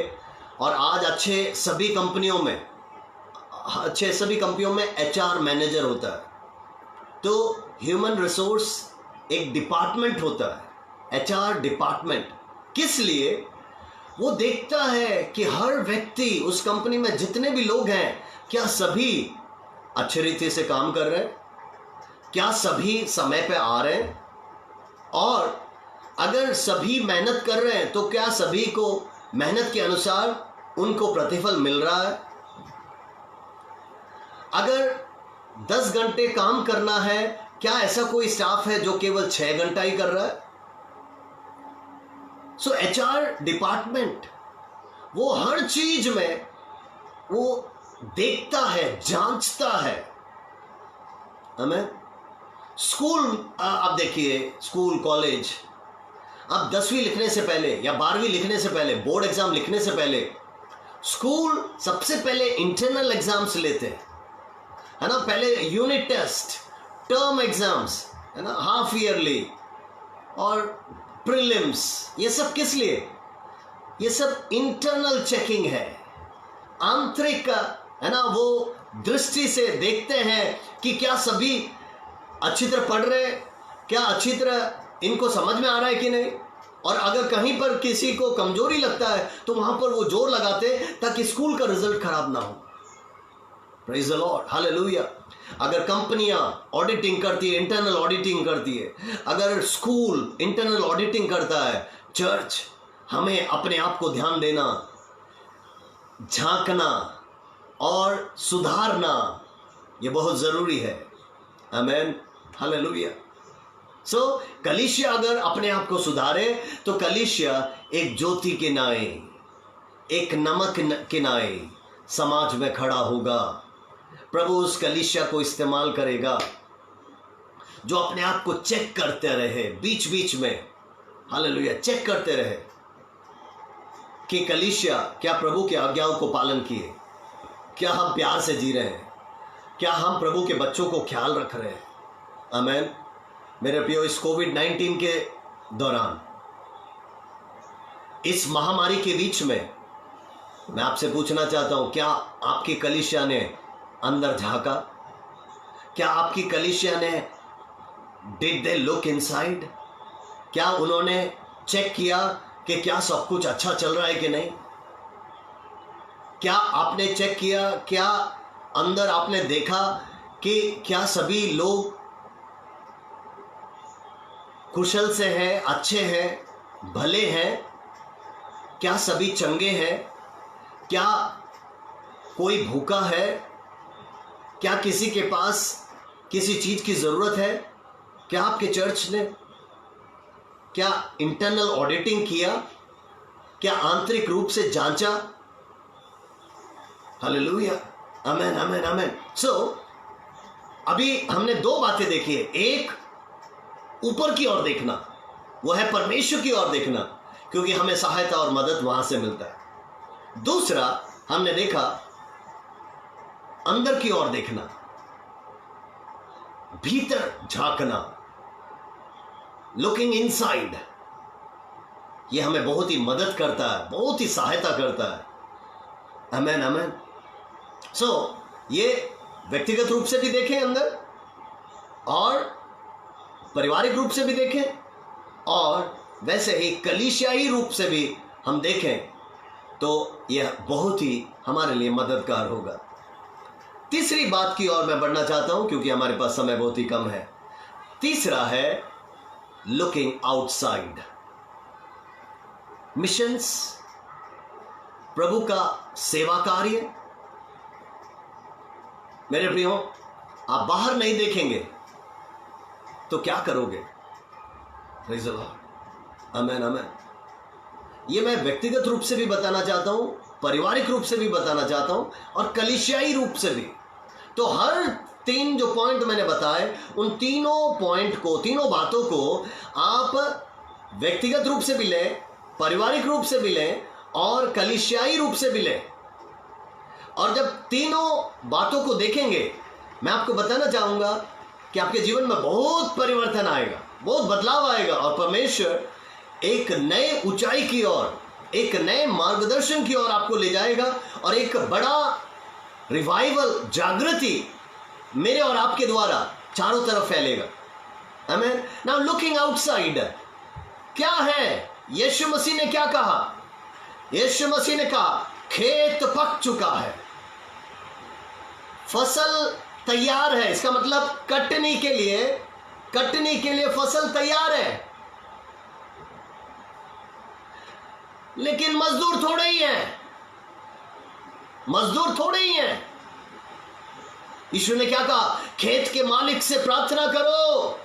और आज अच्छे सभी कंपनियों में एचआर मैनेजर होता है। तो ह्यूमन रिसोर्स एक डिपार्टमेंट होता है, एचआर डिपार्टमेंट। किस लिए? वो देखता है कि हर व्यक्ति उस कंपनी में जितने भी लोग हैं, क्या सभी अच्छे रीति से काम कर रहे हैं, क्या सभी समय पे आ रहे हैं, और अगर सभी मेहनत कर रहे हैं तो क्या सभी को मेहनत के अनुसार उनको प्रतिफल मिल रहा है। अगर 10 घंटे काम करना है, क्या ऐसा कोई स्टाफ है जो केवल 6 घंटा ही कर रहा है? सो एचआर डिपार्टमेंट वो हर चीज में वो देखता है, जांचता है। हमें स्कूल, आप देखिए स्कूल, कॉलेज, आप 10वीं लिखने से पहले या 12वीं लिखने से पहले, बोर्ड एग्जाम लिखने से पहले स्कूल सबसे पहले इंटरनल एग्जाम्स लेते हैं, है ना। पहले यूनिट टेस्ट, टर्म एग्जाम्स, है ना, हाफ ईयरली और प्रीलिम्स। ये सब किस लिए? ये सब इंटरनल चेकिंग है, आंतरिक, है ना। वो दृष्टि से देखते हैं कि क्या सभी अच्छी तरह पढ़ रहे हैं, क्या अच्छी तरह इनको समझ में आ रहा है कि नहीं। और अगर कहीं पर किसी को कमजोरी लगता है तो वहां पर वो जोर लगाते ताकि स्कूल का रिजल्ट खराब ना हो। Praise the lord, hallelujah. अगर कंपनियां ऑडिटिंग करती है, इंटरनल ऑडिटिंग करती है, अगर स्कूल इंटरनल ऑडिटिंग करता है, चर्च हमें अपने आप को ध्यान देना, झांकना और सुधारना, ये बहुत जरूरी है। आमीन, हालेलुया। सो कलीसिया अगर अपने आप को सुधारे तो कलीसिया एक ज्योति के नाए, एक नमक के नाए समाज में खड़ा होगा। प्रभु उस कलीसिया को इस्तेमाल करेगा जो अपने आप को चेक करते रहे, बीच बीच में, हालेलुया, चेक करते रहे कि कलीसिया क्या प्रभु की आज्ञाओं को पालन किए, क्या हम प्यार से जी रहे हैं, क्या हम प्रभु के बच्चों को ख्याल रख रहे हैं। आमीन। मेरे प्रियो, इस कोविड-19 के दौरान, इस महामारी के बीच में मैं आपसे पूछना चाहता हूं, क्या आपकी कलीसिया ने अंदर झांका? क्या आपकी कलीसिया ने डिड दे लुक इनसाइड? क्या उन्होंने चेक किया कि क्या सब कुछ अच्छा चल रहा है कि नहीं? क्या आपने चेक किया, क्या अंदर आपने देखा कि क्या सभी लोग कुशल से हैं, अच्छे हैं, भले हैं? क्या सभी चंगे हैं? क्या कोई भूखा है? क्या किसी के पास किसी चीज की जरूरत है? क्या आपके चर्च ने क्या इंटरनल ऑडिटिंग किया? क्या आंतरिक रूप से जांचा? हालेलुया, आमेन आमेन आमेन। सो अभी हमने दो बातें देखी है। एक, ऊपर की ओर देखना, वो है परमेश्वर की ओर देखना, क्योंकि हमें सहायता और मदद वहां से मिलता है। दूसरा हमने देखा अंदर की ओर देखना, भीतर झांकना, लुकिंग इनसाइड। ये हमें बहुत ही मदद करता है, बहुत ही सहायता करता है। आमेन आमेन। सो ये व्यक्तिगत रूप से भी देखें अंदर, और पारिवारिक रूप से भी देखें, और वैसे ही कलीसियाई रूप से भी हम देखें, तो यह बहुत ही हमारे लिए मददगार होगा। तीसरी बात की ओर मैं बढ़ना चाहता हूं, क्योंकि हमारे पास समय बहुत ही कम है। तीसरा है लुकिंग आउटसाइड। मिशंस, प्रभु का सेवा कार्य। मेरे प्रियो, आप बाहर नहीं देखेंगे तो क्या करोगे? प्रेज़ द लॉर्ड, आमेन आमेन। ये मैं व्यक्तिगत रूप से भी बताना चाहता हूं, पारिवारिक रूप से भी बताना चाहता हूं, और कलीसियाई रूप से भी। तो हर तीन जो पॉइंट मैंने बताए, उन तीनों पॉइंट को, तीनों बातों को आप व्यक्तिगत रूप से भी लें, पारिवारिक रूप से भी लें, और कलीसियाई रूप से भी लें। और जब तीनों बातों को देखेंगे, मैं आपको बताना चाहूंगा कि आपके जीवन में बहुत परिवर्तन आएगा, बहुत बदलाव आएगा, और परमेश्वर एक नए ऊंचाई की ओर, एक नए मार्गदर्शन की ओर आपको ले जाएगा, और एक बड़ा रिवाइवल, जागृति मेरे और आपके द्वारा चारों तरफ फैलेगा। आमेन। नाउ लुकिंग आउटसाइड क्या है? यीशु मसीह ने क्या कहा? यीशु मसीह ने कहा खेत पक चुका है, फसल तैयार है। इसका मतलब कटने के लिए फसल तैयार है, लेकिन मजदूर थोड़े ही हैं, मजदूर थोड़े ही हैं। यीशु ने क्या कहा? खेत के मालिक से प्रार्थना करो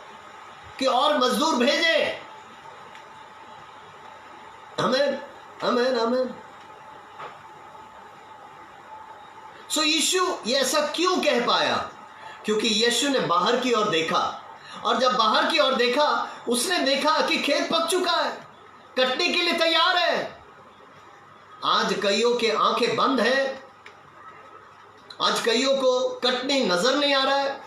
कि और मजदूर भेजे। आमेन आमेन आमेन। सो यीशु ये ऐसा क्यों कह पाया? क्योंकि यीशु ने बाहर की ओर देखा, और जब बाहर की ओर देखा, उसने देखा कि खेत पक चुका है, कटने के लिए तैयार है। आज कईयों के आंखें बंद है, आज कईयों को कटनी नजर नहीं आ रहा है,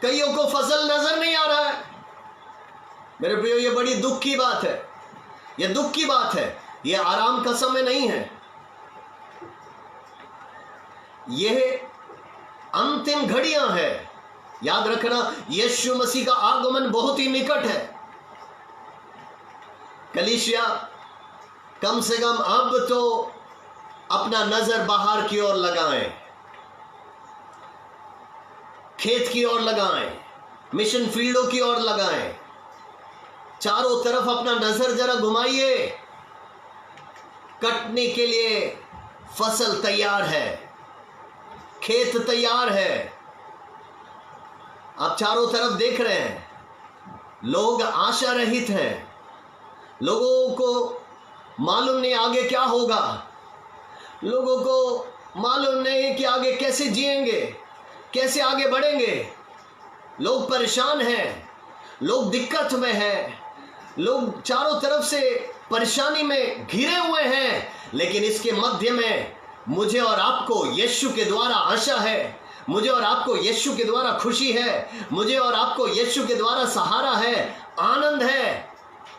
कईयों को फसल नजर नहीं आ रहा है। मेरे प्रियो, ये बड़ी दुख की बात है, ये दुख की बात है। ये आराम का समय नहीं है, यह अंतिम घड़ियां हैं। याद रखना, यीशु मसीह का आगमन बहुत ही निकट है। कलीसिया, कम से कम अब तो अपना नजर बाहर की ओर लगाएं, खेत की ओर लगाएं, मिशन फील्डों की ओर लगाएं, चारों तरफ अपना नजर जरा घुमाइए। कटने के लिए फसल तैयार है, खेत तैयार है। आप चारों तरफ देख रहे हैं, लोग आशा रहित हैं, लोगों को मालूम नहीं आगे क्या होगा, लोगों को मालूम नहीं कि आगे कैसे जिएंगे, कैसे आगे बढ़ेंगे। लोग परेशान हैं, लोग दिक्कत में हैं, लोग चारों तरफ से परेशानी में घिरे हुए हैं। लेकिन इसके मध्य में मुझे और आपको यीशु के द्वारा आशा है, मुझे और आपको यीशु के द्वारा खुशी है, मुझे और आपको यीशु के द्वारा सहारा है, आनंद है।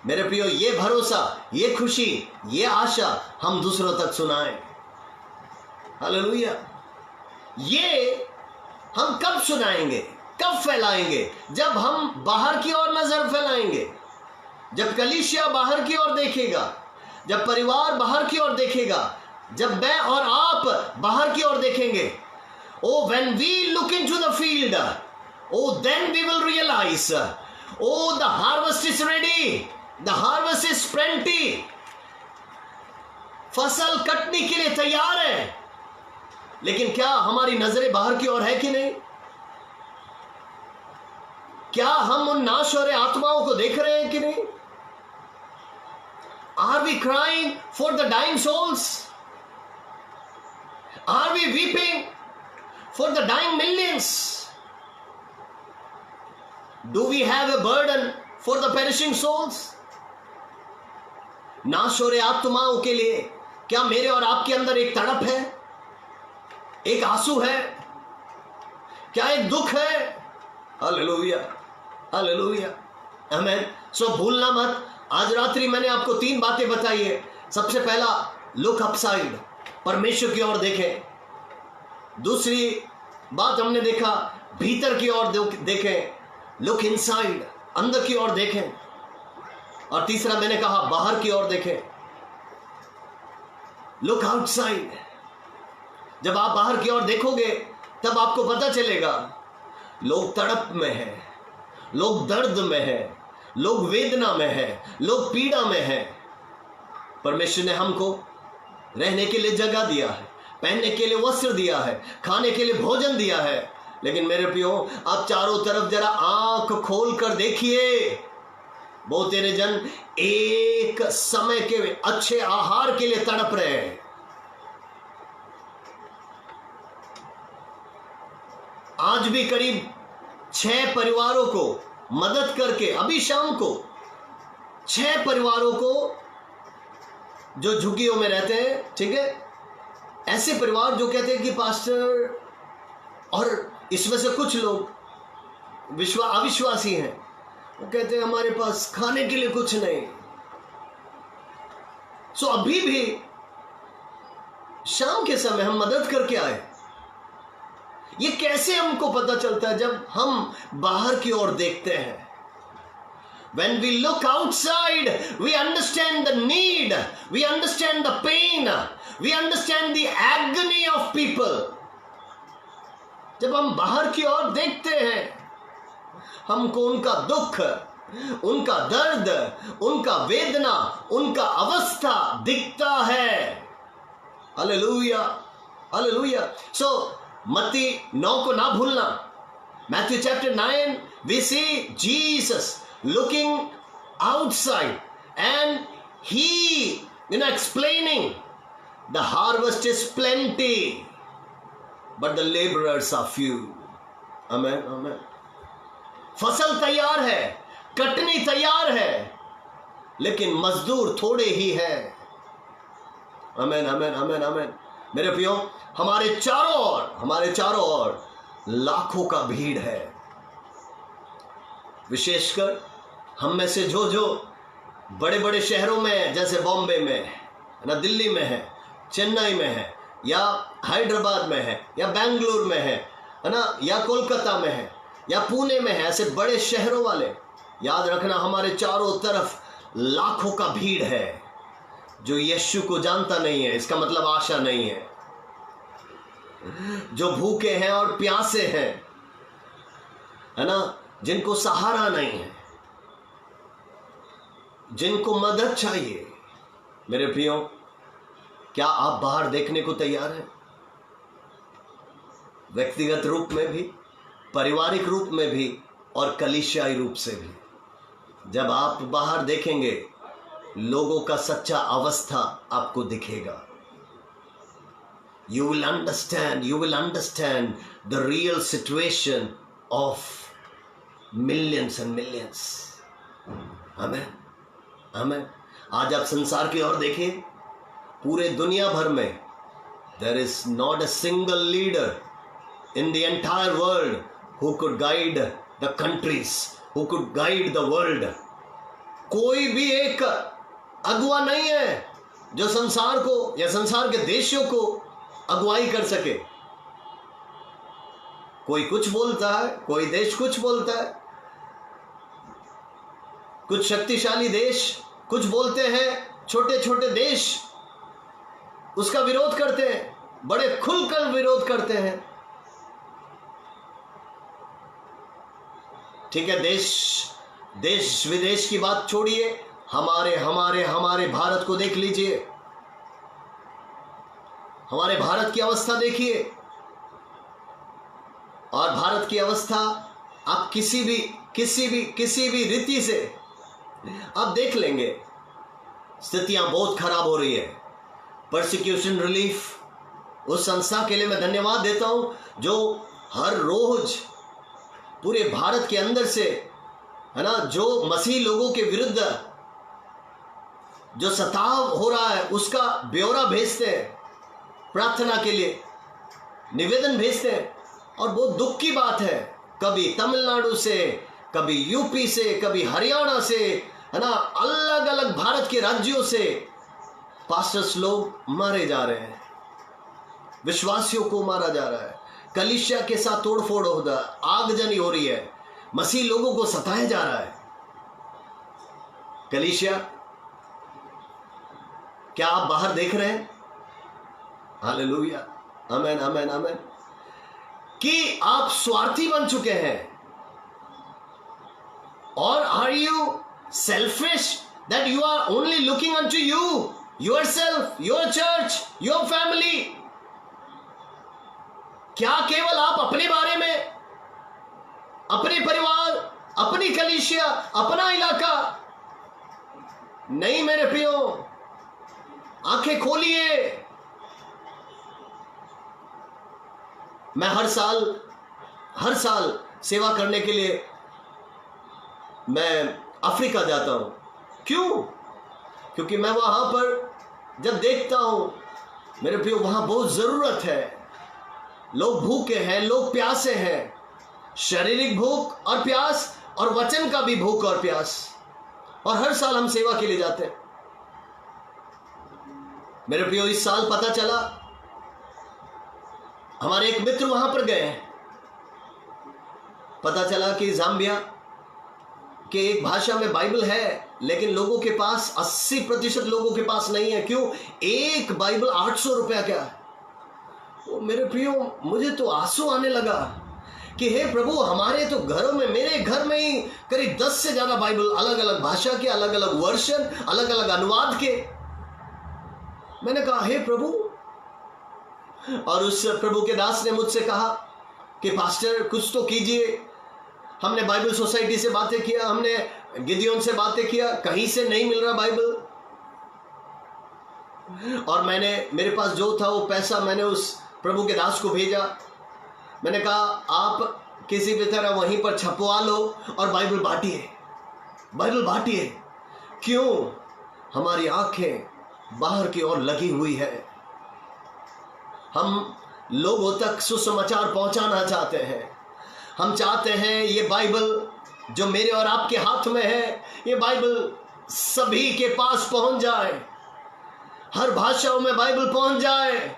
मेरे प्रियो, ये भरोसा, ये खुशी, ये आशा हम दूसरों तक सुनाएं। हालेलुया। ये हम कब सुनाएंगे, कब फैलाएंगे? जब हम बाहर की ओर नजर फैलाएंगे, जब कलीसिया बाहर की ओर देखेगा, जब परिवार बाहर की ओर देखेगा, जब मैं और आप बाहर की ओर देखेंगे। Oh, when we look into the field, oh, then we will realize, oh, the harvest is ready, the harvest is plenty. फसल कटने के लिए तैयार है, लेकिन क्या हमारी नजरें बाहर की ओर है कि नहीं? क्या हम उन नाशवारे आत्माओं को देख रहे हैं कि नहीं? Are we crying for the dying souls? Are we weeping for the dying millions? Do we have a burden for the perishing souls? नाशवारे आत्माओं के लिए क्या मेरे और आपके अंदर एक तड़प है, एक आंसू है, क्या एक दुख है? हालेलुया, हालेलुया, आमीन। सो भूलना मत, आज रात्रि मैंने आपको 3 बातें बताई है। सबसे पहला, लुक अपसाइड, परमेश्वर की ओर देखें। दूसरी बात हमने देखा, भीतर की ओर देखें, लुक इनसाइड, अंदर की ओर देखें। और तीसरा मैंने कहा, बाहर की ओर देखें, लुक आउटसाइड। जब आप बाहर की ओर देखोगे तब आपको पता चलेगा लोग तड़प में है, लोग दर्द में है, लोग वेदना में है, लोग पीड़ा में है। परमेश्वर ने हमको रहने के लिए जगह दिया है, पहनने के लिए वस्त्र दिया है, खाने के लिए भोजन दिया है। लेकिन मेरे प्रियो, आप चारों तरफ जरा आंख खोल कर देखिए। बहुत तेरे जन एक समय के अच्छे आहार के लिए तड़प रहे हैं। आज भी करीब 6 परिवारों को मदद करके, अभी शाम को 6 परिवारों को जो झुग्गियों में रहते हैं, ठीक है, ऐसे परिवार जो कहते हैं कि पास्टर, और इसमें से कुछ लोग अविश्वासी हैं, वो कहते हैं हमारे पास खाने के लिए कुछ नहीं। सो अभी भी शाम के समय हम मदद करके आए। ये कैसे हमको पता चलता है? जब हम बाहर की ओर देखते हैं। When we look outside, we understand the need, we understand the pain, we understand the agony of people. जब हम बाहर की ओर देखते हैं, हमको उनका दुख, उनका दर्द, उनका वेदना, उनका अवस्था दिखता है। Hallelujah, hallelujah. सो मत्ती 9 को ना भूलना। Matthew chapter 9, we see Jesus looking outside and he, explaining the harvest is plenty, but the laborers are few. Amen, amen. फसल तैयार है, कटनी तैयार है, लेकिन मजदूर थोड़े ही हैं। आमेन, आमेन, आमेन, आमेन। मेरे प्रियो, हमारे चारों ओर लाखों का भीड़ है। विशेषकर हम में से जो बड़े बड़े शहरों में है, जैसे बॉम्बे में है ना, दिल्ली में है, चेन्नई में है, या हैदराबाद में है, या बेंगलुरु में है ना, या कोलकाता में है, या पुणे में है, ऐसे बड़े शहरों वाले, याद रखना हमारे चारों तरफ लाखों का भीड़ है जो यीशु को जानता नहीं है। इसका मतलब आशा नहीं है। जो भूखे हैं और प्यासे हैं, है ना, जिनको सहारा नहीं है, जिनको मदद चाहिए। मेरे प्रियो, क्या आप बाहर देखने को तैयार हैं? व्यक्तिगत रूप में भी, पारिवारिक रूप में भी, और कलीसियाई रूप से भी। जब आप बाहर देखेंगे, लोगों का सच्चा अवस्था आपको दिखेगा। You will understand the real situation of millions and millions. आमेन, आमेन। आज आप संसार की ओर देखिए, पूरे दुनिया भर में there is not a single leader in the entire world who could guide the countries, who could guide the world. कोई भी एक अगुवा नहीं है जो संसार को या संसार के देशों को अगुवाई कर सके। कोई कुछ बोलता है, कोई देश कुछ बोलता है, कुछ शक्तिशाली देश कुछ बोलते हैं, छोटे छोटे देश उसका विरोध करते हैं, बड़े खुलकर विरोध करते हैं। ठीक है, देश विदेश की बात छोड़िए, हमारे भारत को देख लीजिए। हमारे भारत की अवस्था देखिए, और भारत की अवस्था आप किसी भी रीति से आप देख लेंगे स्थितियां बहुत खराब हो रही है। परसिक्यूशन रिलीफ उस संस्था के लिए मैं धन्यवाद देता हूं जो हर रोज पूरे भारत के अंदर से, है ना, जो मसीह लोगों के विरुद्ध जो सताव हो रहा है उसका ब्यौरा भेजते हैं, प्रार्थना के लिए निवेदन भेजते हैं। और बहुत दुख की बात है, कभी तमिलनाडु से, कभी यूपी से, कभी हरियाणा से, है ना, अलग अलग भारत के राज्यों से पास्टर्स लोग मारे जा रहे हैं, विश्वासियों को मारा जा रहा है, कलीसिया के साथ तोड़फोड़ हो रहा है, आगजनी हो रही है, मसीह लोगों को सताया जा रहा है। कलीसिया, क्या आप बाहर देख रहे हैं? हालेलुया, आमेन आमेन आमेन, कि आप स्वार्थी बन चुके हैं। और are you selfish that you are only looking unto you, yourself, your church, your family? क्या केवल आप अपने बारे में, अपने परिवार, अपनी कलीसिया, अपना इलाका? नहीं मेरे प्रियो, आंखें खोलिए। मैं हर साल सेवा करने के लिए मैं अफ्रीका जाता हूं। क्यों? क्योंकि मैं वहां पर जब देखता हूं मेरे प्रियो, वहां बहुत जरूरत है, लोग भूखे हैं, लोग प्यासे हैं, शारीरिक भूख और प्यास और वचन का भी भूख और प्यास। और हर साल हम सेवा के लिए जाते हैं। मेरे प्रियो, इस साल पता चला, हमारे एक मित्र वहां पर गए, पता चला कि जाम्बिया के एक भाषा में बाइबल है, लेकिन लोगों के पास 80% लोगों के पास नहीं है। क्यों? एक बाइबल 800 रुपया क्या? तो मेरे प्रियो, मुझे तो आंसू आने लगा कि हे प्रभु, हमारे तो घरों में, मेरे घर में ही करीब 10 से ज्यादा बाइबल, अलग अलग भाषा के, अलग अलग वर्षन, अलग अलग अनुवाद के। मैंने कहा हे प्रभु, और उस प्रभु के दास ने मुझसे कहा कि पास्टर कुछ तो कीजिए। हमने बाइबल सोसाइटी से बातें किया, हमने गिदियोन से बातें किया, कहीं से नहीं मिल रहा बाइबल। और मेरे पास जो था वो पैसा मैंने उस प्रभु के दास को भेजा। मैंने कहा आप किसी भी तरह वहीं पर छपवा लो और बाइबल बांटिए। क्यों? हमारी आंखें बाहर की ओर लगी हुई है। हम लोगों तक सुसमाचार पहुंचाना चाहते हैं। हम चाहते हैं ये बाइबल जो मेरे और आपके हाथ में है, ये बाइबल सभी के पास पहुंच जाए, हर भाषाओं में बाइबल पहुंच जाए।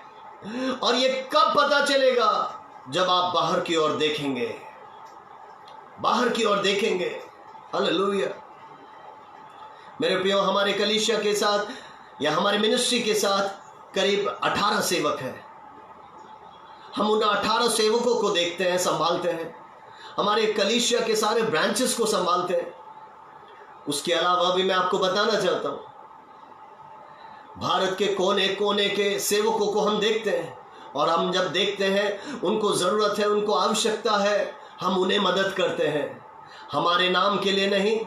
और ये कब पता चलेगा? जब आप बाहर की ओर देखेंगे। हालेलुया। मेरे प्रियो, हमारे कलीसिया के साथ या हमारे मिनिस्ट्री के साथ करीब 18 सेवक हैं। हम उन 18 सेवकों को देखते हैं, संभालते हैं, हमारे कलीसिया के सारे ब्रांचेस को संभालते हैं। उसके अलावा भी मैं आपको बताना चाहता हूं, भारत के कोने कोने के सेवकों को हम देखते हैं। और हम जब देखते हैं उनको ज़रूरत है, उनको आवश्यकता है, हम उन्हें मदद करते हैं। हमारे नाम के लिए नहीं,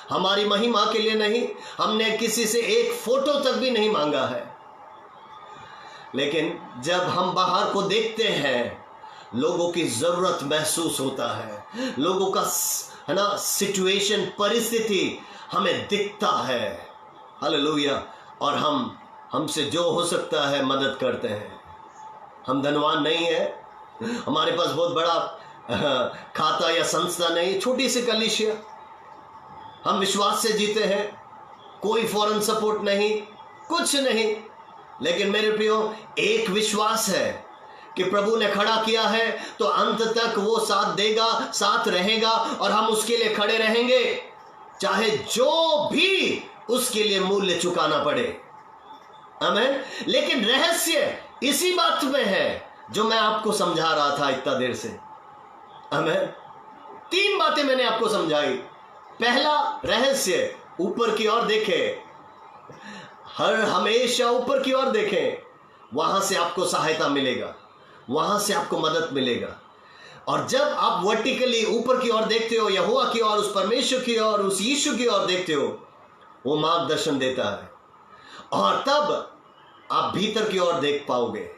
हमारी महिमा के लिए नहीं, हमने किसी से एक फोटो तक भी नहीं मांगा है। लेकिन जब हम बाहर को देखते हैं, लोगों की ज़रूरत महसूस होता है, लोगों का, है ना, सिचुएशन, परिस्थिति हमें दिखता है। हालेलुया। और हमसे जो हो सकता है मदद करते हैं। हम धनवान नहीं है, हमारे पास बहुत बड़ा खाता या संस्था नहीं, छोटी सी कलीसिया। हम विश्वास से जीते हैं, कोई फॉरेन सपोर्ट नहीं, कुछ नहीं। लेकिन मेरे प्रियो, एक विश्वास है कि प्रभु ने खड़ा किया है तो अंत तक वो साथ देगा, साथ रहेगा, और हम उसके लिए खड़े रहेंगे, चाहे जो भी उसके लिए मूल्य चुकाना पड़े। आमीन। लेकिन रहस्य इसी बात में है जो मैं आपको समझा रहा था इतना देर से। आमीन। 3 बातें मैंने आपको समझाई। पहला रहस्य, ऊपर की ओर देखें, हमेशा ऊपर की ओर देखें, वहां से आपको सहायता मिलेगा, वहां से आपको मदद मिलेगा। और जब आप वर्टिकली ऊपर की ओर देखते हो, यहोवा की ओर, उस परमेश्वर की ओर, उस यीशु की ओर देखते हो, वो मार्गदर्शन देता है और तब आप भीतर की ओर देख पाओगे।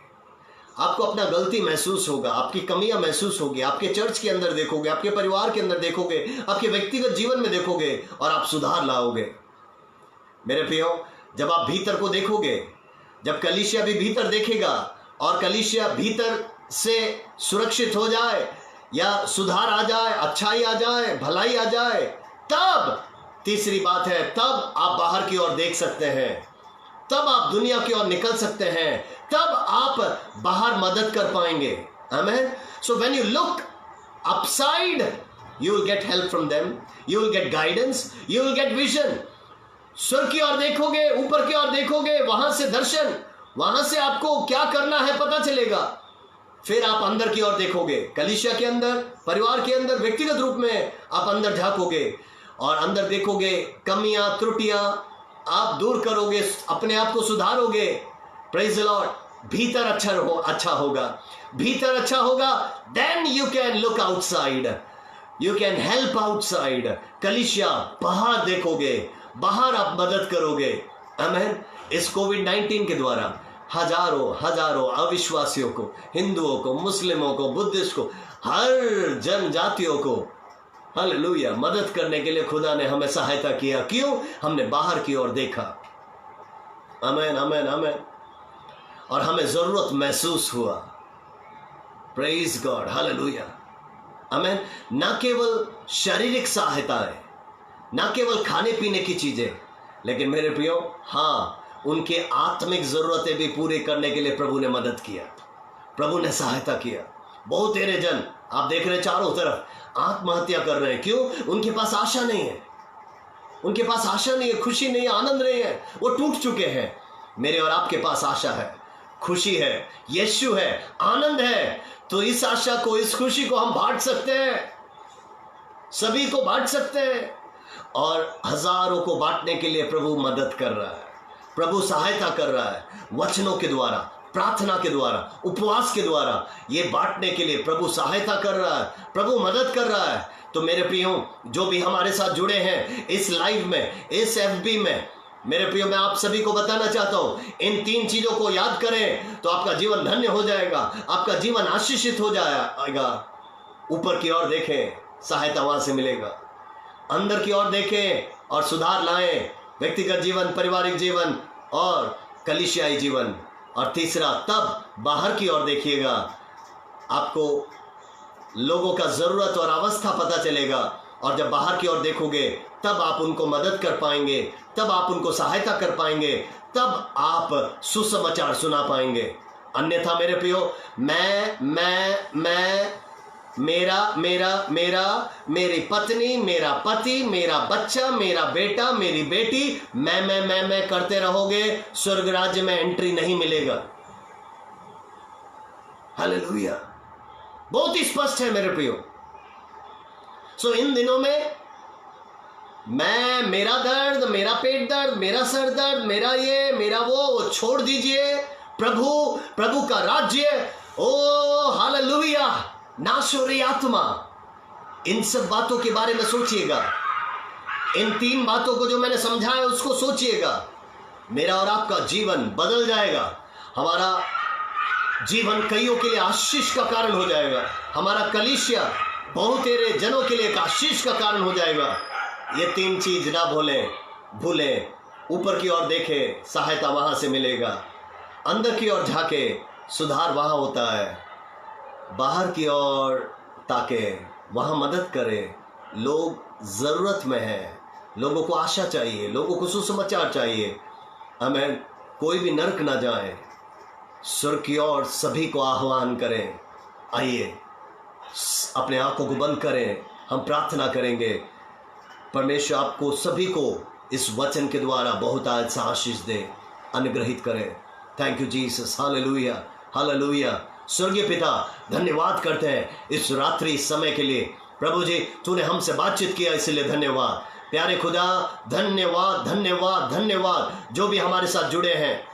आपको अपना गलती महसूस होगा, आपकी कमियां महसूस होगी, आपके चर्च के अंदर देखोगे, आपके परिवार के अंदर देखोगे, आपके व्यक्तिगत जीवन में देखोगे और आप सुधार लाओगे। मेरे प्रियो, जब आप भीतर को देखोगे, जब कलीसिया भी भीतर देखेगा और कलीसिया भीतर से सुरक्षित हो जाए या सुधार आ जाए, अच्छाई आ जाए, भलाई आ जाए, तब तीसरी बात है, तब आप बाहर की ओर देख सकते हैं, तब आप दुनिया की ओर निकल सकते हैं, तब आप बाहर मदद कर पाएंगे। Amen. So when you look upside, you will get help from them, you will get guidance, you will get vision. स्वर्ग की ओर देखोगे, ऊपर की ओर देखोगे, वहां से दर्शन, वहां से आपको क्या करना है पता चलेगा। फिर आप अंदर की ओर देखोगे, कलीसिया के अंदर, परिवार के अंदर, व्यक्तिगत रूप में आप अंदर झांकोगे और अंदर देखोगे कमियां, त्रुटियां आप दूर करोगे, अपने आप को सुधारोगे। Praise the Lord. भीतर अच्छा होगा, भीतर अच्छा होगा, then you can look outside, you can help outside. कलीसिया बाहर देखोगे, बाहर आप मदद करोगे। आमेन। इस कोविड-19 के द्वारा हजारों अविश्वासियों को, हिंदुओं को, मुस्लिमों को, बुद्धिस्ट को, हर जनजातियों को हालेलुया मदद करने के लिए खुदा ने हमें सहायता किया। क्यों? हमने बाहर की ओर देखा। आमेन, आमेन, आमेन। और हमें जरूरत महसूस हुआ। प्रेज गॉड, हालेलुया, आमेन। ना केवल शारीरिक सहायताएं, ना केवल खाने पीने की चीजें, लेकिन मेरे प्रियो, हाँ, उनके आत्मिक जरूरतें भी पूरी करने के लिए प्रभु ने मदद किया, प्रभु ने सहायता किया। बहुत तेरे जन आप देख रहे हैं चारों तरफ आत्महत्या कर रहे हैं। क्यों? उनके पास आशा नहीं है, उनके पास आशा नहीं है, खुशी नहीं है, आनंद नहीं है, वो टूट चुके हैं। मेरे और आपके पास आशा है, खुशी है, यीशु है, आनंद है। तो इस आशा को, इस खुशी को हम बांट सकते हैं, सभी को बांट सकते हैं और हजारों को बांटने के लिए प्रभु मदद कर रहा है, प्रभु सहायता कर रहा है। वचनों के द्वारा, प्रार्थना के द्वारा, उपवास के द्वारा ये बांटने के लिए प्रभु सहायता कर रहा है, प्रभु मदद कर रहा है। तो मेरे प्रियो, जो भी हमारे साथ जुड़े हैं इस लाइव में, इस FB में, मेरे प्रियो, मैं आप सभी को बताना चाहता हूं, इन 3 चीजों को याद करें तो आपका जीवन धन्य हो जाएगा, आपका जीवन आशीषित हो जाएगा। ऊपर की ओर देखें, सहायता वहां से मिलेगा। अंदर की ओर देखें और सुधार लाएं, व्यक्तिगत जीवन, पारिवारिक जीवन और कलीसियाई जीवन। और तीसरा, तब बाहर की ओर देखिएगा, आपको लोगों का जरूरत और अवस्था पता चलेगा। और जब बाहर की ओर देखोगे, तब आप उनको मदद कर पाएंगे, तब आप उनको सहायता कर पाएंगे, तब आप सुसमाचार सुना पाएंगे। अन्यथा मेरे प्रियो, मेरा, मेरी पत्नी, मेरा पति, मेरा बच्चा, मेरा बेटा, मेरी बेटी, मैं करते रहोगे, स्वर्ग राज्य में एंट्री नहीं मिलेगा। हालेलुया। बहुत ही स्पष्ट है मेरे प्रियो। सो इन दिनों में मेरा दर्द, मेरा पेट दर्द, मेरा सर दर्द, मेरा ये, मेरा वो छोड़ दीजिए। प्रभु का राज्य, ओ हालेलुया, नाश हो रही आत्मा, इन सब बातों के बारे में सोचिएगा। इन 3 बातों को जो मैंने समझाया उसको सोचिएगा। मेरा और आपका जीवन बदल जाएगा, हमारा जीवन कईयों के लिए आशीष का कारण हो जाएगा, हमारा कलीसिया बहुत तेरे जनों के लिए एक आशीष का कारण हो जाएगा। ये 3 चीज ना भूलें। ऊपर की ओर देखें, सहायता वहां से मिलेगा। अंदर की ओर झाके, सुधार वहां होता है। बाहर की ओर ताके, वहां मदद करें। लोग जरूरत में हैं, लोगों को आशा चाहिए, लोगों को सुसमाचार चाहिए। हमें कोई भी नरक ना जाए। स्वर्ग की ओर सभी को आह्वान करें। आइए, अपने आंखों को बंद करें, हम प्रार्थना करेंगे। परमेश्वर आपको सभी को इस वचन के द्वारा बहुत आशीष दे, अनुग्रहित करें। Thank you Jesus, hallelujah, hallelujah. स्वर्गीय पिता, धन्यवाद करते हैं इस रात्रि समय के लिए। प्रभु जी, तूने हमसे बातचीत किया, इसलिए धन्यवाद। प्यारे खुदा, धन्यवाद, धन्यवाद, धन्यवाद। जो भी हमारे साथ जुड़े हैं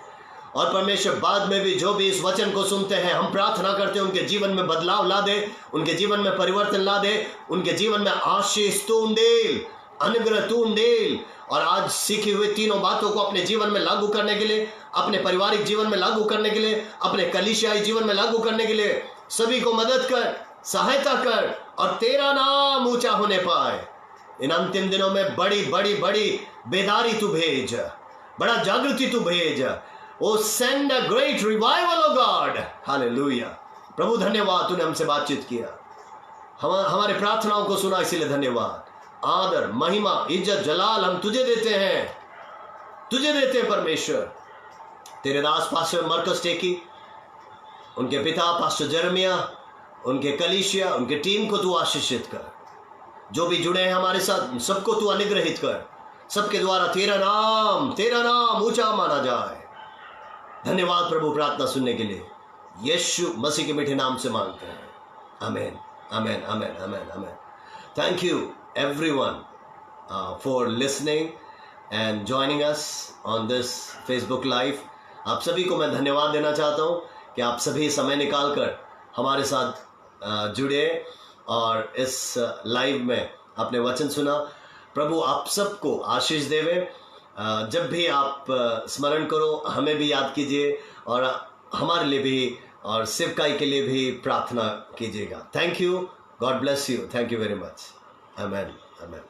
और परमेश्वर बाद में भी जो भी इस वचन को सुनते हैं, हम प्रार्थना करते हैं उनके जीवन में बदलाव ला दे, उनके जीवन में परिवर्तन ला दे, उनके जीवन में आशीष तू उंडेल, अनुग्रह तू उंडेल। और आज सीखी हुई तीनों बातों को अपने जीवन में लागू करने के लिए, अपने पारिवारिक जीवन में लागू करने के लिए, अपने कलीसियाई जीवन में लागू करने के लिए सभी को मदद कर, सहायता कर, और तेरा नाम ऊंचा होने पाए। इन अंतिम दिनों में बड़ी बड़ी बड़ी बेदारी तू भेज, बड़ा जागृति तू भेज। Oh send a great revival oh God, hallelujah. प्रभु धन्यवाद, तूने हमसे बातचीत किया, हमारे प्रार्थनाओं को सुना, इसीलिए धन्यवाद। आदर, महिमा, इज्जत, जलाल हम तुझे देते हैं, तुझे देते हैं परमेश्वर। तेरे दास पास्टर मरकस टेकी, उनके पिता पास्टर जरमिया, उनके कलीसिया, उनके टीम को तू आशीषित कर। जो भी जुड़े हैं हमारे साथ, सबको तू अनुग्रहित कर। सबके द्वारा तेरा नाम ऊंचा माना जाए। धन्यवाद प्रभु, प्रार्थना सुनने के लिए यीशु मसीह के मीठे नाम से मांगते हैं, amen, amen, amen, amen, amen. Thank you everyone for listening and joining us on this Facebook live। आप सभी को मैं धन्यवाद देना चाहता हूँ कि आप सभी समय निकालकर हमारे साथ जुड़े और इस लाइव में अपने वचन सुना। प्रभु आप सबको आशीष देवे। जब भी आप स्मरण करो, हमें भी याद कीजिए और हमारे लिए भी और सेवकाई के लिए भी प्रार्थना कीजिएगा। Thank you, God bless you, thank you very much, amen, amen.